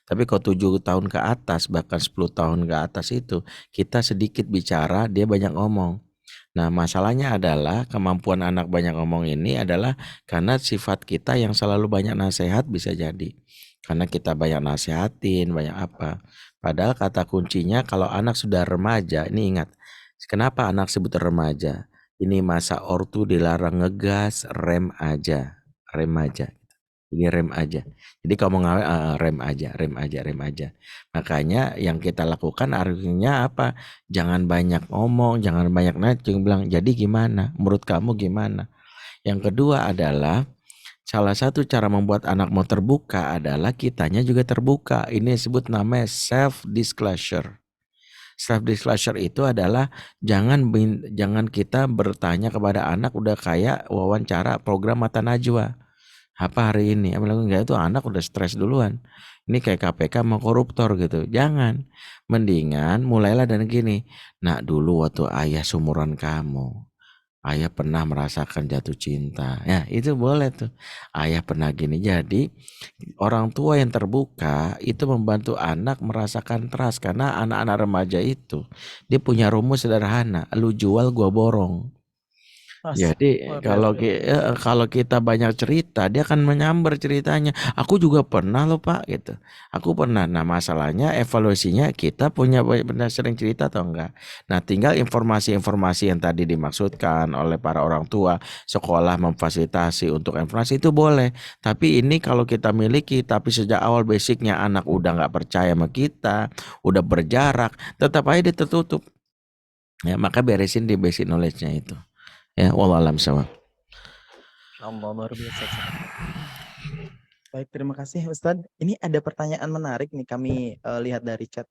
Tapi kalau 7 tahun ke atas, bahkan 10 tahun ke atas itu, kita sedikit bicara, dia banyak ngomong. Nah, masalahnya adalah kemampuan anak banyak ngomong ini adalah karena sifat kita yang selalu banyak nasihat bisa jadi. Karena kita banyak nasihatin, banyak apa. Padahal kata kuncinya kalau anak sudah remaja, ini ingat, kenapa anak sebut remaja? Ini masa ortu dilarang ngegas, rem aja. Ini rem aja. Jadi kalau mau ngawet, rem aja. Makanya yang kita lakukan artinya apa? Jangan banyak ngomong, jangan banyak nacung, bilang, jadi gimana? Menurut kamu gimana? Yang kedua adalah, salah satu cara membuat anak mau terbuka adalah kitanya juga terbuka. Ini disebut namanya self disclosure. Self disclosure itu adalah jangan kita bertanya kepada anak udah kayak wawancara program Mata Najwa. Apa hari ini? Enggak, itu anak udah stres duluan. Ini kayak KPK mau koruptor gitu. Jangan. Mendingan mulailah dan gini. Nak, dulu waktu ayah seumuran kamu, ayah pernah merasakan jatuh cinta. Ya, itu boleh tuh. Ayah pernah gini. Jadi orang tua yang terbuka itu membantu anak merasakan trust. Karena anak-anak remaja itu dia punya rumus sederhana. Lu jual, gua borong. Mas, Jadi luar kalau biasa. kalau kita banyak cerita, dia akan menyambar ceritanya. Aku juga pernah loh Pak gitu. Aku pernah. Nah masalahnya evaluasinya kita punya benar sering cerita atau enggak. Nah tinggal informasi-informasi yang tadi dimaksudkan oleh para orang tua, sekolah memfasilitasi untuk informasi itu boleh. Tapi ini kalau kita miliki, tapi sejak awal basicnya anak udah nggak percaya sama kita, udah berjarak, tetap aja dia tertutup. Ya maka beresin di basic knowledge-nya itu. Ya, wallahualam shawab. Allah, luar biasa. Baik, terima kasih Ustadz. Ini ada pertanyaan menarik nih kami lihat dari chat.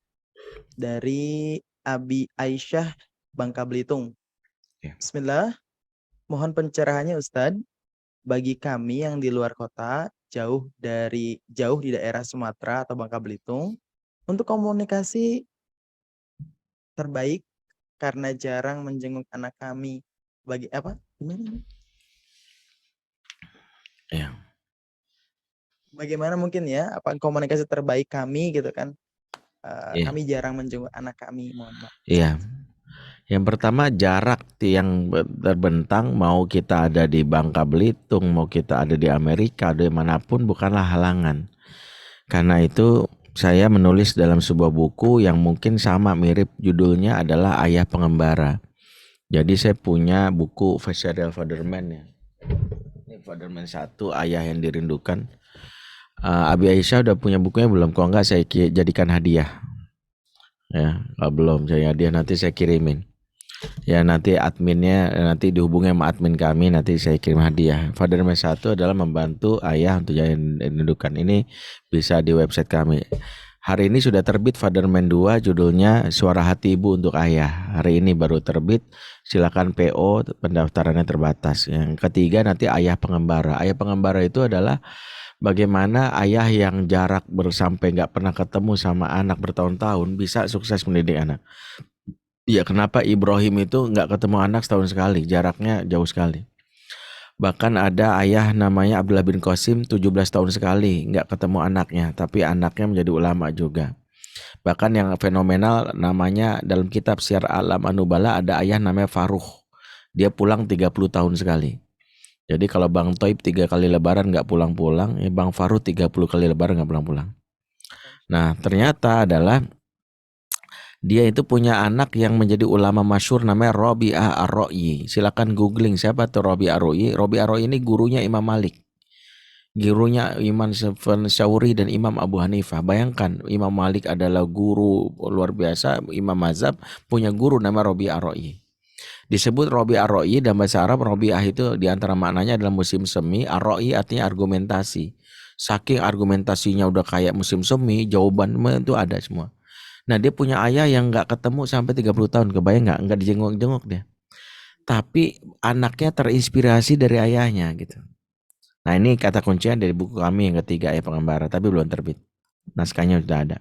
Dari Abi Aisyah, Bangka Belitung. Ya. Bismillah. Mohon pencerahannya Ustadz. Bagi kami yang di luar kota, jauh di daerah Sumatera atau Bangka Belitung, untuk komunikasi terbaik karena jarang menjenguk anak kami. Gimana? Ya. Bagaimana mungkin ya, komunikasi terbaik kami gitu kan? Iya. Kami jarang menjenguk anak kami, mohon maaf. Iya. Yang pertama jarak yang terbentang, mau kita ada di Bangka Belitung, mau kita ada di Amerika, dimanapun bukanlah halangan. Karena itu saya menulis dalam sebuah buku yang mungkin sama mirip judulnya adalah Ayah Pengembara. Jadi saya punya buku Serial Fatherman ya. Ini Fatherman 1, Ayah yang Dirindukan. Abi Aisyah udah punya bukunya belum? Kalau enggak saya jadikan hadiah. Ya, kalau belum saya hadiah nanti saya kirimin. Ya nanti adminnya nanti dihubungi sama admin kami, nanti saya kirim hadiah. Fatherman 1 adalah membantu ayah untuk jalan indukan. Ini bisa di website kami. Hari ini sudah terbit Fatherman 2, judulnya Suara Hati Ibu untuk Ayah. Hari ini baru terbit. Silakan PO, pendaftarannya terbatas. Yang ketiga nanti Ayah Pengembara. Ayah Pengembara itu adalah bagaimana ayah yang jarak sampai nggak pernah ketemu sama anak bertahun-tahun bisa sukses mendidik anak. Iya, kenapa Ibrahim itu nggak ketemu anak setahun sekali, jaraknya jauh sekali. Bahkan ada ayah namanya Abdullah bin Qasim 17 tahun sekali nggak ketemu anaknya, tapi anaknya menjadi ulama juga. Bahkan yang fenomenal namanya dalam kitab Syiar Alam Anubala ada ayah namanya Faruh. Dia pulang 30 tahun sekali. Jadi kalau Bang Toib 3 kali lebaran nggak pulang-pulang, ya Bang Faruh 30 kali lebaran nggak pulang-pulang. Nah ternyata adalah dia itu punya anak yang menjadi ulama masyhur namanya Rabi'ah Ar-Ra'yi. Silakan googling siapa tuh Rabi'ah Ar-Ra'yi. Rabi'ah Ar-Ra'yi ini gurunya Imam Malik. Gurunya Imam Syafi'i dan Imam Abu Hanifah. Bayangkan Imam Malik adalah guru luar biasa, Imam Mazhab punya guru namanya Rabi'ah Ar-Ra'yi. Disebut Rabi'ah Ar-Ra'yi dalam bahasa Arab. Rabi'ah itu diantara maknanya adalah musim semi. Ar-Ra'yi artinya argumentasi. Saking argumentasinya udah kayak musim semi, jawaban itu ada semua. Nah dia punya ayah yang gak ketemu sampai 30 tahun. Kebayang gak? Gak dijenguk-jenguk dia. Tapi anaknya terinspirasi dari ayahnya gitu. Nah ini kata kuncinya dari buku kami yang ketiga, Ayah Pengembara. Tapi belum terbit. Naskahnya sudah ada.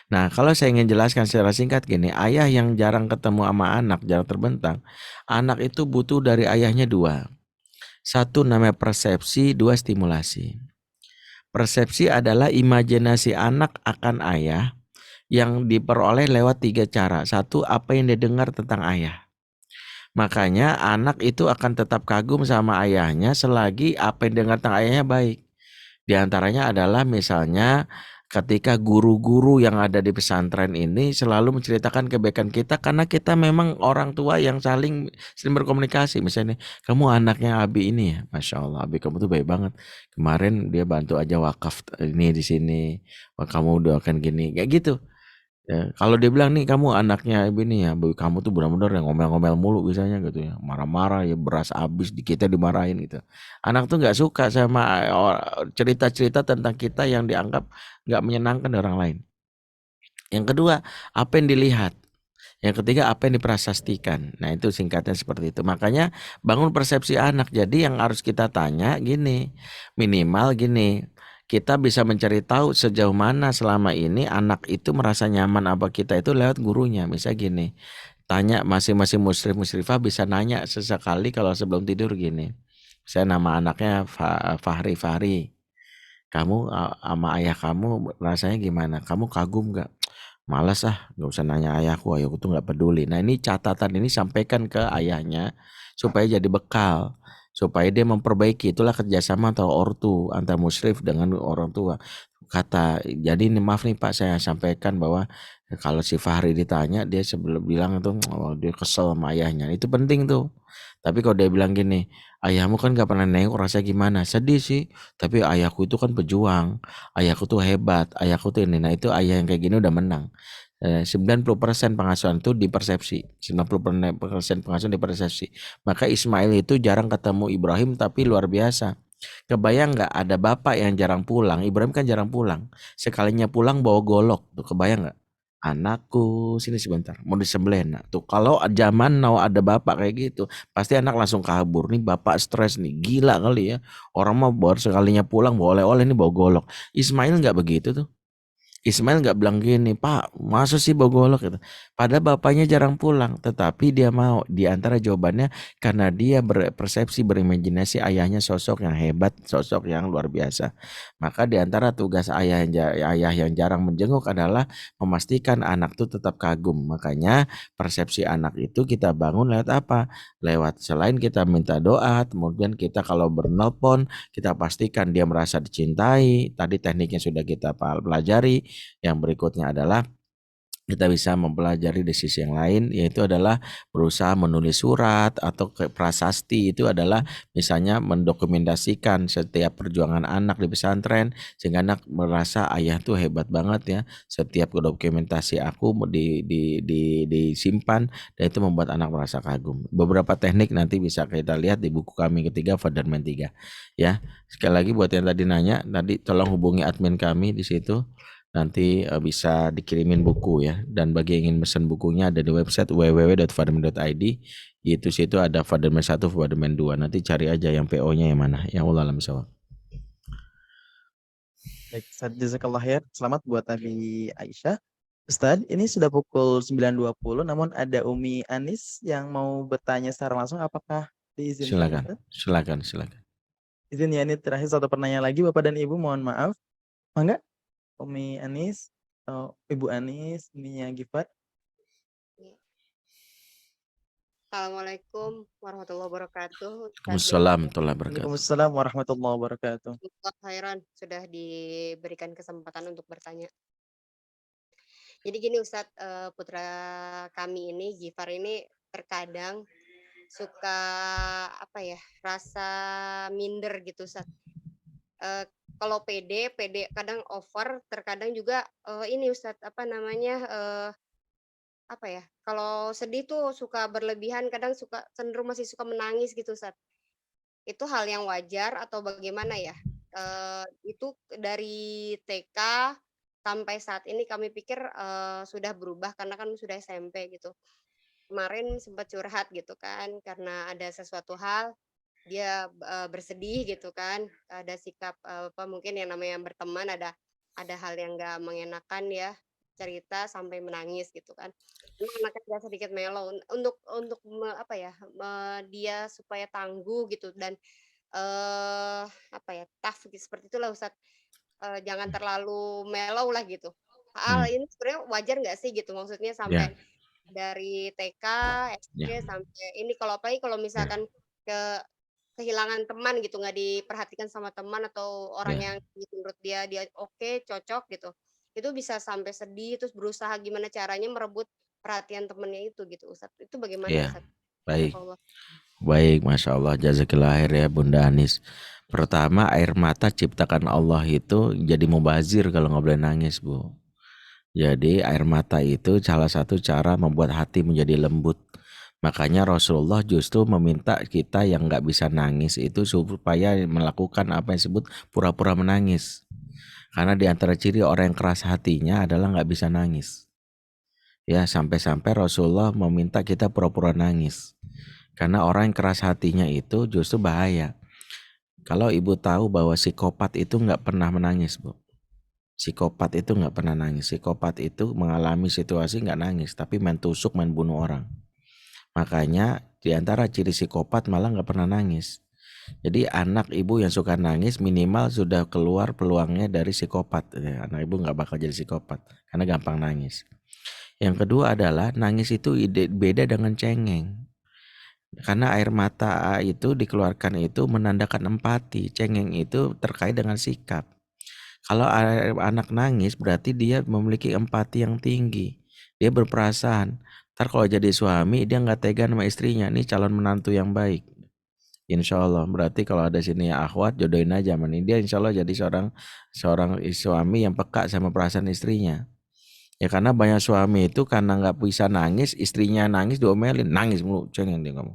Nah kalau saya ingin jelaskan secara singkat gini. Ayah yang jarang ketemu sama anak, jarang terbentang. Anak itu butuh dari ayahnya 2. 1 namanya persepsi, 2 stimulasi. Persepsi adalah imajinasi anak akan ayah yang diperoleh lewat 3 cara. 1, apa yang dia dengar tentang ayah. Makanya anak itu akan tetap kagum sama ayahnya selagi apa yang dengar tentang ayahnya baik. Di antaranya adalah misalnya ketika guru-guru yang ada di pesantren ini selalu menceritakan kebaikan kita karena kita memang orang tua yang saling berkomunikasi. Misalnya, kamu anaknya Abi ini ya, Masya Allah, Abi kamu tuh baik banget. Kemarin dia bantu aja wakaf ini di sini, wah kamu doakan gini, kayak gitu. Ya, kalau dia bilang nih kamu anaknya Ibu nih ya, Bu, kamu tuh benar-benar yang ngomel-ngomel mulu misalnya gitu ya, marah-marah ya beras habis di kita dimarahin gitu. Anak tuh nggak suka sama cerita-cerita tentang kita yang dianggap nggak menyenangkan dari orang lain. Yang kedua, apa yang dilihat? Yang ketiga, apa yang diprasastikan? Nah, itu singkatnya seperti itu. Makanya bangun persepsi anak. Jadi yang harus kita tanya gini, minimal gini, kita bisa mencari tahu sejauh mana selama ini anak itu merasa nyaman apa kita itu lewat gurunya. Misal gini, tanya masing-masing musyrif musyrifah bisa nanya sesekali kalau sebelum tidur gini. Saya nama anaknya Fahri. Kamu sama ayah kamu rasanya gimana? Kamu kagum nggak? Malas ah, nggak usah nanya ayahku tuh nggak peduli. Nah ini catatan ini sampaikan ke ayahnya supaya jadi bekal, supaya dia memperbaiki. Itulah kerjasama antara ortu, antara musyrif dengan orang tua. Kata, jadi ini maaf nih Pak, saya sampaikan bahwa kalau si Fahri ditanya dia sebelum bilang itu oh, dia kesel sama ayahnya. Itu penting tuh. Tapi kalau dia bilang gini, ayahmu kan gak pernah nengok, rasanya gimana? Sedih sih. Tapi ayahku itu kan pejuang, ayahku tuh hebat, ayahku tuh ini. Nah itu ayah yang kayak gini udah menang. 90% pengasuhan itu di persepsi, 90% pengasuhan di persepsi. Maka Ismail itu jarang ketemu Ibrahim tapi luar biasa. Kebayang nggak ada bapak yang jarang pulang? Ibrahim kan jarang pulang. Sekalinya pulang bawa golok, tuh kebayang nggak? Anakku sini sebentar, mau disembelih. Nah, tuh kalau zaman now ada bapak kayak gitu, pasti anak langsung kabur. Nih bapak stres nih, gila kali ya. Orang mau baru sekalinya pulang bawa oleh-oleh nih bawa golok. Ismail nggak begitu tuh. Ismail nggak bilang gini, Pak, masa sih bawa golok gitu. Padahal bapaknya jarang pulang, tetapi dia mau. Di antara jawabannya karena dia berpersepsi, berimajinasi ayahnya sosok yang hebat, sosok yang luar biasa. Maka di antara tugas ayah yang jarang menjenguk adalah memastikan anak itu tetap kagum. Makanya persepsi anak itu kita bangun lewat apa? Lewat selain kita minta doa, kemudian kita kalau bernelpon kita pastikan dia merasa dicintai. Tadi tekniknya sudah kita pelajari. Yang berikutnya adalah kita bisa mempelajari di sisi yang lain, yaitu adalah berusaha menulis surat atau prasasti. Itu adalah misalnya mendokumentasikan setiap perjuangan anak di pesantren sehingga anak merasa ayah tuh hebat banget ya, setiap dokumentasi aku disimpan, dan itu membuat anak merasa kagum. Beberapa teknik nanti bisa kita lihat di buku kami ketiga Fatherman 3 ya. Sekali lagi buat yang tadi nanya, tadi tolong hubungi admin kami di situ. Nanti bisa dikirimin buku ya. Dan bagi yang ingin pesan bukunya ada di website www.fatherman.id. Itu situ ada Fatherman 1, Fatherman 2. Nanti cari aja yang PO-nya yang mana. Yang Allah alam bisawab. Baik, Ustaz, jazakallah khair. Selamat buat Abi Aisyah. Ustaz, ini sudah pukul 9.20, namun ada Umi Anis yang mau bertanya secara langsung, apakah diizinkan, Ustaz? Silakan. Izin ya, ini terakhir satu pertanyaan lagi, Bapak dan Ibu, mohon maaf. Mangga, Umi Anis atau Ibu Anis, ininya Gifar. Assalamualaikum warahmatullahi wabarakatuh. Waalaikumsalam warahmatullahi wabarakatuh. Khairan sudah diberikan kesempatan untuk bertanya. Jadi gini Ustadz, putra kami ini Gifar ini terkadang suka apa ya, rasa minder gitu Ustadz. Kalau pede kadang over, terkadang juga ini Ustadz apa namanya, apa ya, kalau sedih tuh suka berlebihan, kadang cenderung masih suka menangis gitu Ustadz. Itu hal yang wajar atau bagaimana ya? Itu dari TK sampai saat ini kami pikir, sudah berubah karena kan sudah SMP gitu. Kemarin sempat curhat gitu kan, karena ada sesuatu hal dia, bersedih gitu kan, ada sikap, apa mungkin yang namanya berteman ada hal yang nggak mengenakan ya, cerita sampai menangis gitu kan. Memang anaknya agak sedikit mellow, untuk apa ya, dia supaya tangguh gitu dan apa ya, tough seperti itulah Ustadz, jangan terlalu mellow lah gitu. Hal ini sebenarnya wajar nggak sih gitu? Maksudnya sampai dari TK, SD, sampai ini kalau apalagi kalau misalkan ke kehilangan teman gitu, nggak diperhatikan sama teman atau orang Ya, yang menurut dia oke, cocok gitu. Itu bisa sampai sedih, terus berusaha gimana caranya merebut perhatian temennya itu gitu, Ustadz. Itu bagaimana, ya. Ustadz? Baik. Jazakallah. Baik, Masya Allah, jazakillah khair ya Bunda Anis. Pertama, air mata ciptakan Allah itu jadi mubazir kalau nggak boleh nangis, Bu. Jadi air mata itu salah satu cara membuat hati menjadi lembut. Makanya Rasulullah justru meminta kita yang nggak bisa nangis itu supaya melakukan apa yang disebut pura-pura menangis. Karena di antara ciri orang yang keras hatinya adalah nggak bisa nangis. Ya, sampai-sampai Rasulullah meminta kita pura-pura nangis. Karena orang yang keras hatinya itu justru bahaya. Kalau ibu tahu bahwa psikopat itu nggak pernah menangis, Bu. Psikopat itu nggak pernah nangis. Psikopat itu mengalami situasi nggak nangis, tapi main tusuk, main bunuh orang. Makanya di antara ciri psikopat malah nggak pernah nangis. Jadi anak ibu yang suka nangis minimal sudah keluar peluangnya dari psikopat. Ya, anak ibu nggak bakal jadi psikopat karena gampang nangis. Yang kedua adalah nangis itu beda dengan cengeng. Karena air mata itu dikeluarkan itu menandakan empati. Cengeng itu terkait dengan sikap. Kalau anak nangis berarti dia memiliki empati yang tinggi. Dia berperasaan. Ntar kalau jadi suami dia nggak tega sama istrinya. Ini calon menantu yang baik. Insya Allah. Berarti kalau ada sini ya akhwat jodohin aja sama ini. Dia insya Allah jadi seorang suami yang peka sama perasaan istrinya. Ya karena banyak suami itu karena nggak bisa nangis, istrinya nangis diomelin, nangis mulu, cengeng dia ngomong.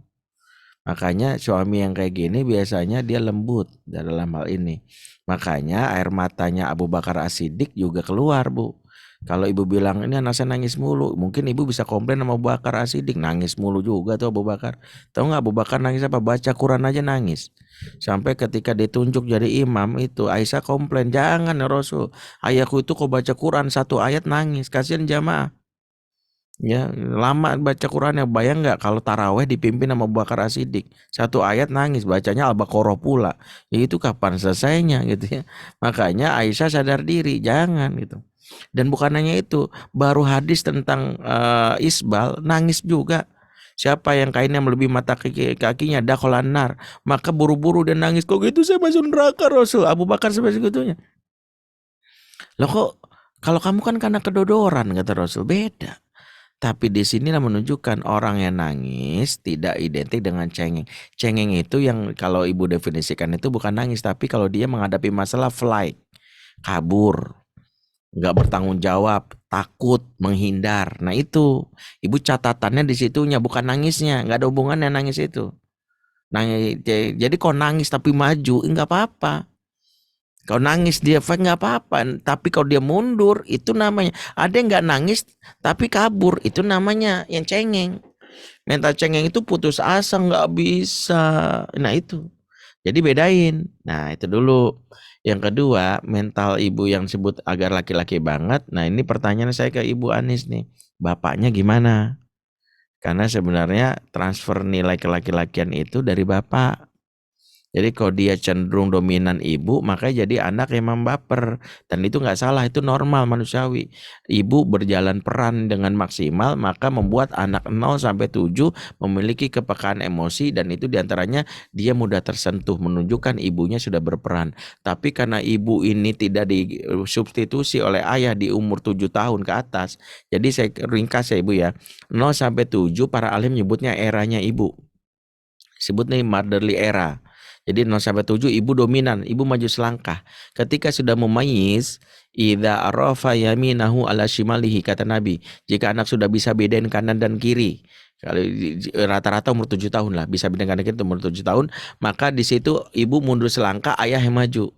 Makanya suami yang kayak gini biasanya dia lembut dalam hal ini. Makanya air matanya Abu Bakar As-Siddiq juga keluar, Bu. Kalau ibu bilang ini anak saya nangis mulu, mungkin ibu bisa komplain sama Abu Bakar As-Siddiq, nangis mulu juga tuh Abu Bakar. Tahu nggak Abu Bakar nangis apa? Baca Quran aja nangis. Sampai ketika ditunjuk jadi imam itu Aisyah komplain, jangan ya Rasul, ayahku itu kok baca Quran satu ayat nangis, kasihan jamaah. Ya, lama baca Qurannya. Bayang nggak kalau taraweh dipimpin sama Abu Bakar As-Siddiq, satu ayat nangis, bacanya Al-Baqarah pula. Ya itu kapan selesainya gitu ya. Makanya Aisyah sadar diri, jangan gitu. Dan bukan hanya itu, baru hadis tentang isbal, nangis juga. Siapa yang kainnya melebihi mata kakinya dakhalan nar, maka buru-buru dia nangis. Kok gitu saya masuk neraka Rasul? Abu Bakar sampai segitunya. Loh kok kalau kamu kan karena kedodoran kata Rasul, beda. Tapi di sinilah menunjukkan orang yang nangis tidak identik dengan cengeng. Cengeng itu yang kalau ibu definisikan itu bukan nangis, tapi kalau dia menghadapi masalah flight, kabur, nggak bertanggung jawab, takut, menghindar. Nah itu, ibu catatannya di situnya bukan nangisnya, nggak ada hubungannya nangis itu. Nangis, jadi kalau nangis tapi maju, nggak apa-apa. Kalau nangis dia fight nggak apa-apa, tapi kalau dia mundur itu namanya. Ada yang nggak nangis tapi kabur, itu namanya yang cengeng. Mental cengeng itu putus asa nggak bisa. Nah itu, jadi bedain. Nah itu dulu. Yang kedua, mental ibu yang sebut agar laki-laki banget. Nah ini pertanyaan saya ke Ibu Anis nih, bapaknya gimana? Karena sebenarnya transfer nilai kelaki-lakian itu dari bapak. Jadi kalau dia cenderung dominan ibu, maka jadi anak yang membaper. Dan itu nggak salah, itu normal manusiawi. Ibu berjalan peran dengan maksimal, maka membuat anak 0 sampai 7 memiliki kepekaan emosi, dan itu diantaranya dia mudah tersentuh, menunjukkan ibunya sudah berperan. Tapi karena ibu ini tidak disubstitusi oleh ayah di umur 7 tahun ke atas, jadi saya ringkas ya ibu ya, 0 sampai 7 para alim menyebutnya eranya ibu. Sebutnya motherly era. Jadi 0 sampai 7 ibu dominan, ibu maju selangkah. Ketika sudah memayyiz, idza arafa yaminahu ala shimalihi kata Nabi, jika anak sudah bisa bedain kanan dan kiri, kalau rata-rata umur 7 tahun lah, bisa bedain kanan kiri umur 7 tahun, maka di situ ibu mundur selangkah, ayah yang maju.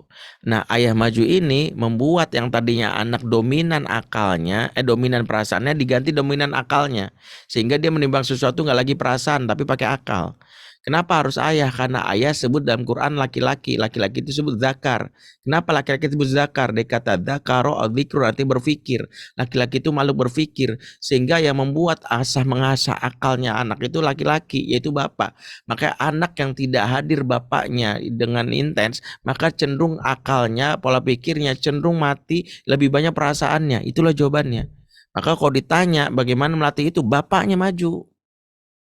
Nah, ayah maju ini membuat yang tadinya anak dominan akalnya, dominan perasaannya diganti dominan akalnya. Sehingga dia menimbang sesuatu nggak lagi perasaan tapi pakai akal. Kenapa harus ayah? Karena ayah sebut dalam Quran laki-laki. Laki-laki itu sebut zakar. Kenapa laki-laki disebut zakar? Dia kata zakaro al-dzikru, artinya berpikir. Laki-laki itu makhluk berpikir. Sehingga yang membuat mengasah akalnya anak itu laki-laki, yaitu bapak. Maka anak yang tidak hadir bapaknya dengan intens, maka cenderung akalnya, pola pikirnya cenderung mati, lebih banyak perasaannya. Itulah jawabannya. Maka kalau ditanya bagaimana melatih itu, bapaknya maju.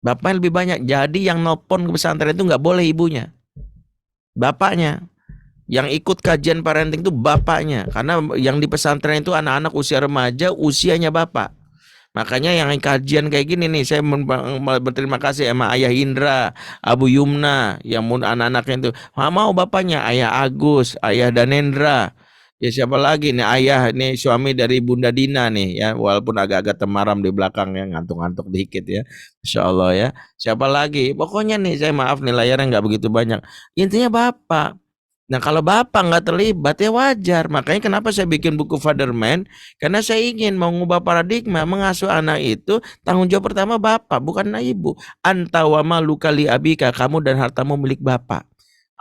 Bapaknya lebih banyak. Jadi yang nelpon ke pesantren itu nggak boleh ibunya. bapaknya. Yang ikut kajian parenting itu bapaknya. Karena yang di pesantren itu anak-anak usia remaja, usianya bapak. Makanya yang kajian kayak gini nih, saya berterima kasih sama Ayah Indra, Abu Yumna, yang anak-anaknya itu. Mau bapaknya, Ayah Agus, Ayah Danendra. Ya siapa lagi nih, Ayah nih suami dari Bunda Dina nih ya, walaupun agak-agak temaram di belakang ya, ngantuk-ngantuk dikit ya. Insya Allah ya. Siapa lagi? Pokoknya nih saya maaf nih layarnya nggak begitu banyak. Intinya bapak. Nah kalau bapak nggak terlibat ya wajar. Makanya kenapa saya bikin buku Fatherman? Karena saya ingin mengubah paradigma mengasuh anak itu tanggung jawab pertama bapak, bukan ibu. Anta wa maluka li abika, kamu dan hartamu milik bapak.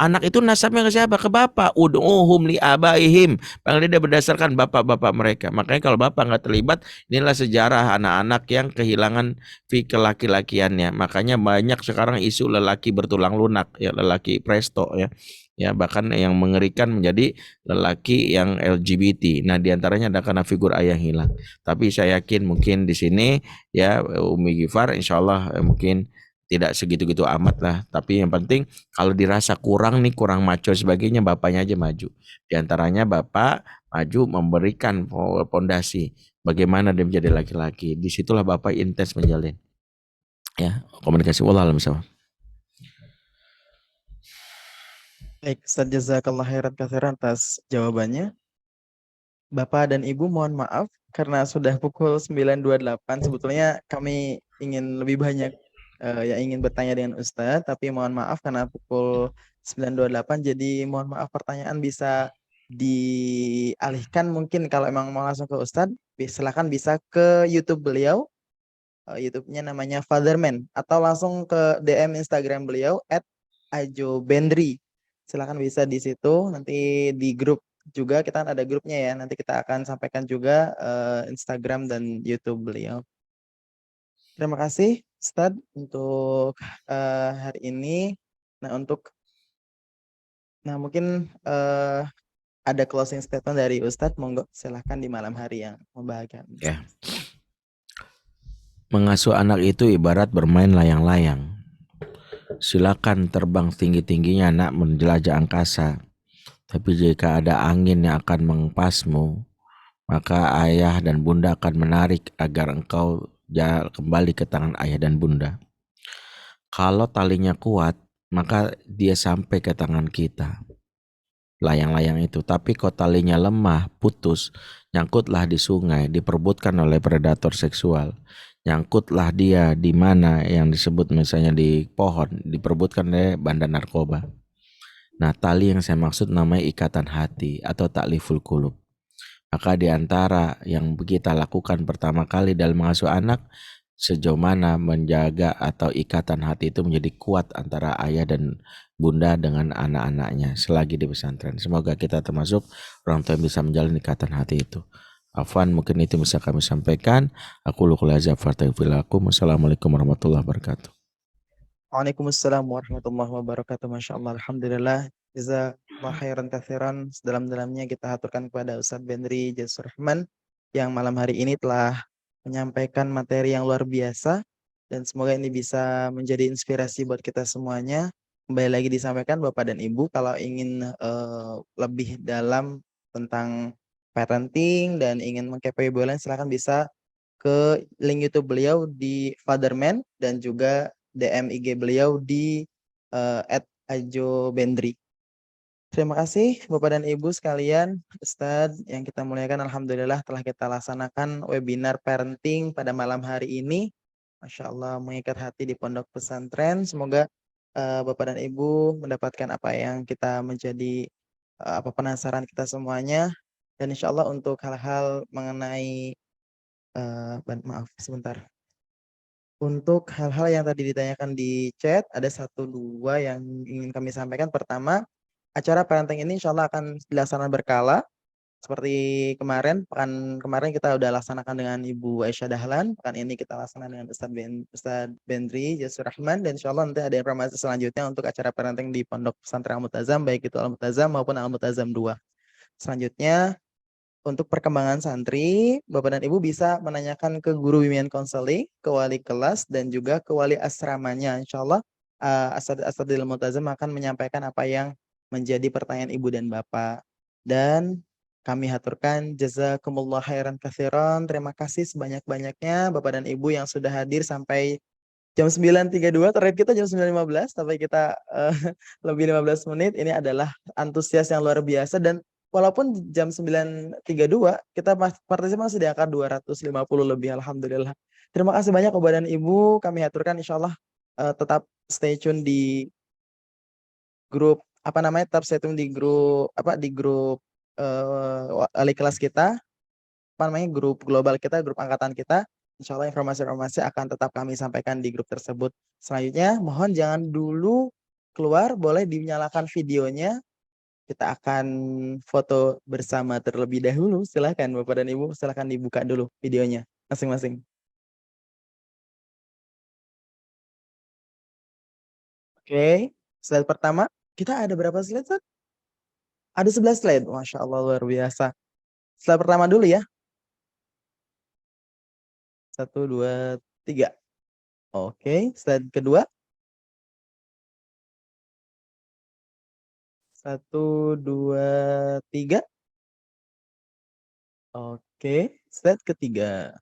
Anak itu nasabnya ke siapa? Ke bapak. Ud'uhum li abaihim. Panggil dia berdasarkan bapak-bapak mereka. Makanya kalau bapak nggak terlibat, inilah sejarah anak-anak yang kehilangan laki-lakiannya. Makanya banyak sekarang isu lelaki bertulang lunak, ya lelaki presto ya. Ya bahkan yang mengerikan menjadi lelaki yang LGBT. Nah diantaranya ada karena figur ayah hilang. Tapi saya yakin mungkin di sini ya Umi Gifar insya Allah mungkin tidak segitu-gitu amat lah. Tapi yang penting kalau dirasa kurang nih, kurang maco sebagainya, bapaknya aja maju. Diantaranya bapak maju memberikan fondasi bagaimana dia menjadi laki-laki. Disitulah bapak intens menjalin ya komunikasi. Wallahualam bishawab. Baik, Ustaz, jazakallah khairan katsiran atas jawabannya. Bapak dan Ibu mohon maaf karena sudah pukul 9.28. Sebetulnya kami ingin lebih banyak yang ingin bertanya dengan Ustadz, tapi mohon maaf karena pukul 9.28, jadi mohon maaf pertanyaan bisa dialihkan mungkin kalau emang mau langsung ke Ustadz, silakan bisa ke YouTube beliau, YouTube-nya namanya Fatherman, atau langsung ke DM Instagram beliau @ajobendri. Silakan bisa di situ, nanti di grup juga kita ada grupnya ya, nanti kita akan sampaikan juga Instagram dan YouTube beliau. Terima kasih Ustadz untuk hari ini. Nah mungkin ada closing statement dari Ustadz, monggo silahkan di malam hari yang membahagiakan. Ya. Mengasuh anak itu ibarat bermain layang-layang. Silakan terbang tinggi-tingginya nak menjelajah angkasa. Tapi jika ada angin yang akan menghempasmu, maka ayah dan bunda akan menarik agar engkau kembali ke tangan ayah dan bunda. Kalau talinya kuat, maka dia sampai ke tangan kita. Layang-layang itu. Tapi kalau talinya lemah, putus, nyangkutlah di sungai, diperebutkan oleh predator seksual. Nyangkutlah dia di mana yang disebut misalnya di pohon, diperebutkan oleh bandar narkoba. Nah, tali yang saya maksud namanya ikatan hati atau takliful qulub. Maka di antara yang kita lakukan pertama kali dalam mengasuh anak, sejauh mana menjaga atau ikatan hati itu menjadi kuat antara ayah dan bunda dengan anak-anaknya selagi di pesantren. Semoga kita termasuk orang tua yang bisa menjalin ikatan hati itu. Afwan, mungkin itu bisa kami sampaikan. Aku lukul azab fartafilakum. Wassalamualaikum warahmatullahi wabarakatuh. Waalaikumsalam warahmatullahi wabarakatuh. Masya Allah, alhamdulillah. Jazakallah khairan katsiran. Sedalam-dalamnya kita haturkan kepada Ustadz Bendri Jasur Rahman yang malam hari ini telah menyampaikan materi yang luar biasa, dan semoga ini bisa menjadi inspirasi buat kita semuanya. Kembali lagi disampaikan Bapak dan Ibu, kalau ingin lebih dalam tentang parenting dan ingin mengkepai bulan, silahkan bisa ke link YouTube beliau di Fatherman dan juga DM IG beliau di @ajobendri. Terima kasih Bapak dan Ibu sekalian, Ustadz yang kita muliakan, alhamdulillah telah kita laksanakan webinar parenting pada malam hari ini. Masya Allah, mengikat hati di pondok pesantren. Semoga Bapak dan Ibu mendapatkan apa yang kita menjadi penasaran kita semuanya. Dan insya Allah untuk hal-hal mengenai maaf sebentar. Untuk hal-hal yang tadi ditanyakan di chat, ada 1-2 yang ingin kami sampaikan. Pertama, acara parenting ini insya Allah akan dilaksanakan berkala. Seperti kemarin, pekan kemarin kita udah laksanakan dengan Ibu Aisyah Dahlan. Pekan ini kita laksanakan dengan Ustadz Bendri Jasur Rahman. Dan insya Allah nanti ada informasi selanjutnya untuk acara parenting di Pondok Pesantren Al-Multazam, baik itu Al-Multazam maupun Al-Multazam 2. Selanjutnya, untuk perkembangan santri, Bapak dan Ibu bisa menanyakan ke guru bimbingan konseling, ke wali kelas, dan juga ke wali asramanya. Insya Allah Asatidz Al-Multazam akan menyampaikan apa yang menjadi pertanyaan Ibu dan Bapak. Dan kami haturkan jazakumullah khairan katsiran. Terima kasih sebanyak-banyaknya Bapak dan Ibu yang sudah hadir sampai jam 9.32. Target kita jam 9.15, tapi kita lebih 15 menit. Ini adalah antusias yang luar biasa, dan walaupun jam 9.32 kita partisipasi di angka 250 lebih, alhamdulillah. Terima kasih banyak Bapak dan Ibu. Kami aturkan insyaallah tetap stay tune di grup tetap stay tune di grup wali kelas kita, grup global kita, grup angkatan kita. Insyaallah informasi-informasi akan tetap kami sampaikan di grup tersebut. Selanjutnya mohon jangan dulu keluar, boleh dinyalakan videonya. Kita akan foto bersama terlebih dahulu. Silakan Bapak dan Ibu, silakan dibuka dulu videonya masing-masing. Oke, slide pertama. Kita ada berapa slide, Ustaz? Ada 11 slide. Masya Allah, luar biasa. Slide pertama dulu ya. 1, 2, 3. Oke, slide kedua. 1, 2, 3. Oke, slide ketiga.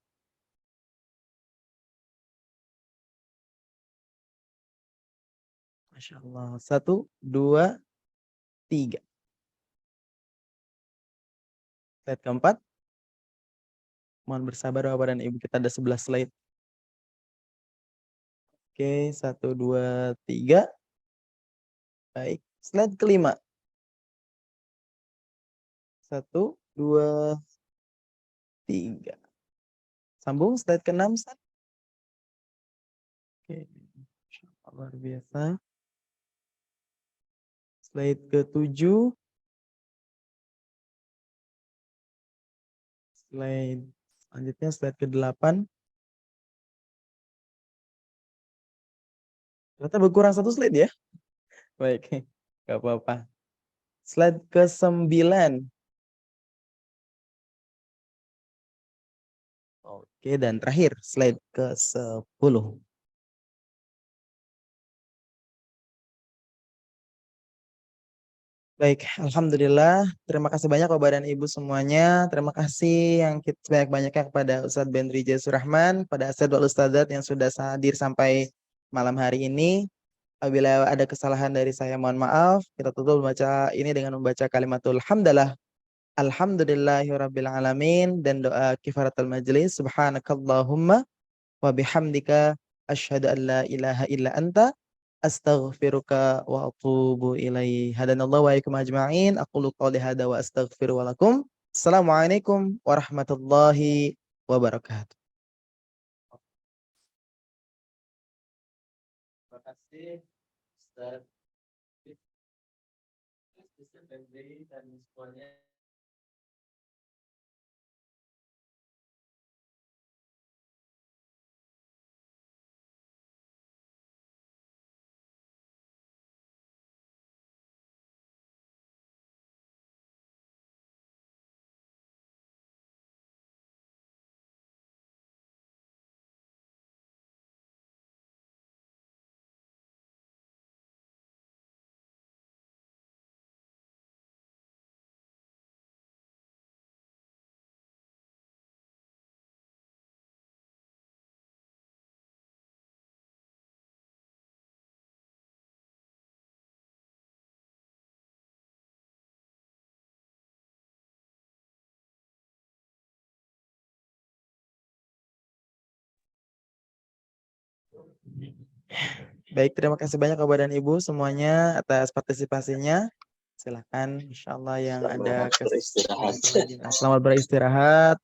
Masya Allah. 1, 2, 3. Slide keempat. Mohon bersabar Bapak dan Ibu, kita ada 11 slide. Oke, 1, 2, 3. Baik, slide kelima. 1, 2, 3. Sambung slide ke-6, Ustaz. Oke, luar biasa. Slide ke-7. Slide selanjutnya slide ke-8. Ternyata berkurang 1 slide ya. Baik, nggak apa-apa. Slide ke-9. Oke, dan terakhir slide ke-10. Baik, alhamdulillah. Terima kasih banyak Bapak dan Ibu semuanya. Terima kasih yang sebanyak-banyaknya kepada Ustadz Bendri Jasurahman, pada Asad wal Ustadzat yang sudah hadir sampai malam hari ini. Apabila ada kesalahan dari saya, mohon maaf. Kita tutup membaca ini dengan membaca kalimatul hamdalah. Alhamdulillahirabbil alamin, dan doa kifaratul majlis. Subhanakallahumma wa bihamdika asyhadu an la ilaha illa anta astaghfiruka wa atubu ilaih. Hadanallahu wa iyyakum ajma'in. Aqulu qouli hadza wa astaghfiru wa lakum. Assalamualaikum warahmatullahi wabarakatuh. Terima kasih Ustaz Bendri dan semuanya. Baik, terima kasih banyak Bapak dan Ibu semuanya atas partisipasinya. Silakan, insyaallah yang ada selamat beristirahat.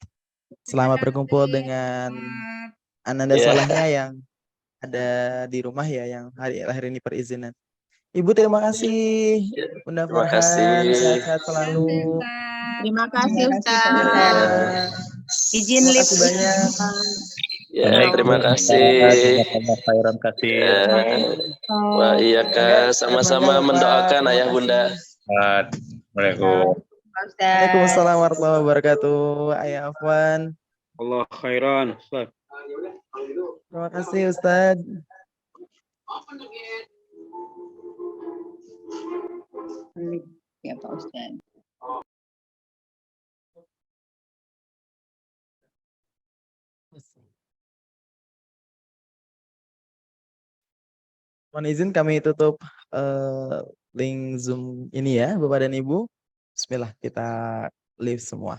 Selamat berkumpul dengan ananda solehnya yang ada di rumah ya, yang hari ini perizinan. Ibu terima kasih. Bunda Terima Farhan, kasih. sehat-sehat selalu. Terima kasih Ustaz. Izin Terima live kasih banyak. Ya, terima kasih. Khairan kasih. Wah, iya Kak, sama-sama mendoakan ayah bunda. Assalamualaikum. Waalaikumsalam warahmatullahi wabarakatuh. Ayah Afwan. Allah khairan, Ustaz. Terima kasih Ustaz. Ya Pak Ustadz. Mohon izin kami tutup link Zoom ini ya, Bapak dan Ibu. Bismillah, kita leave semua.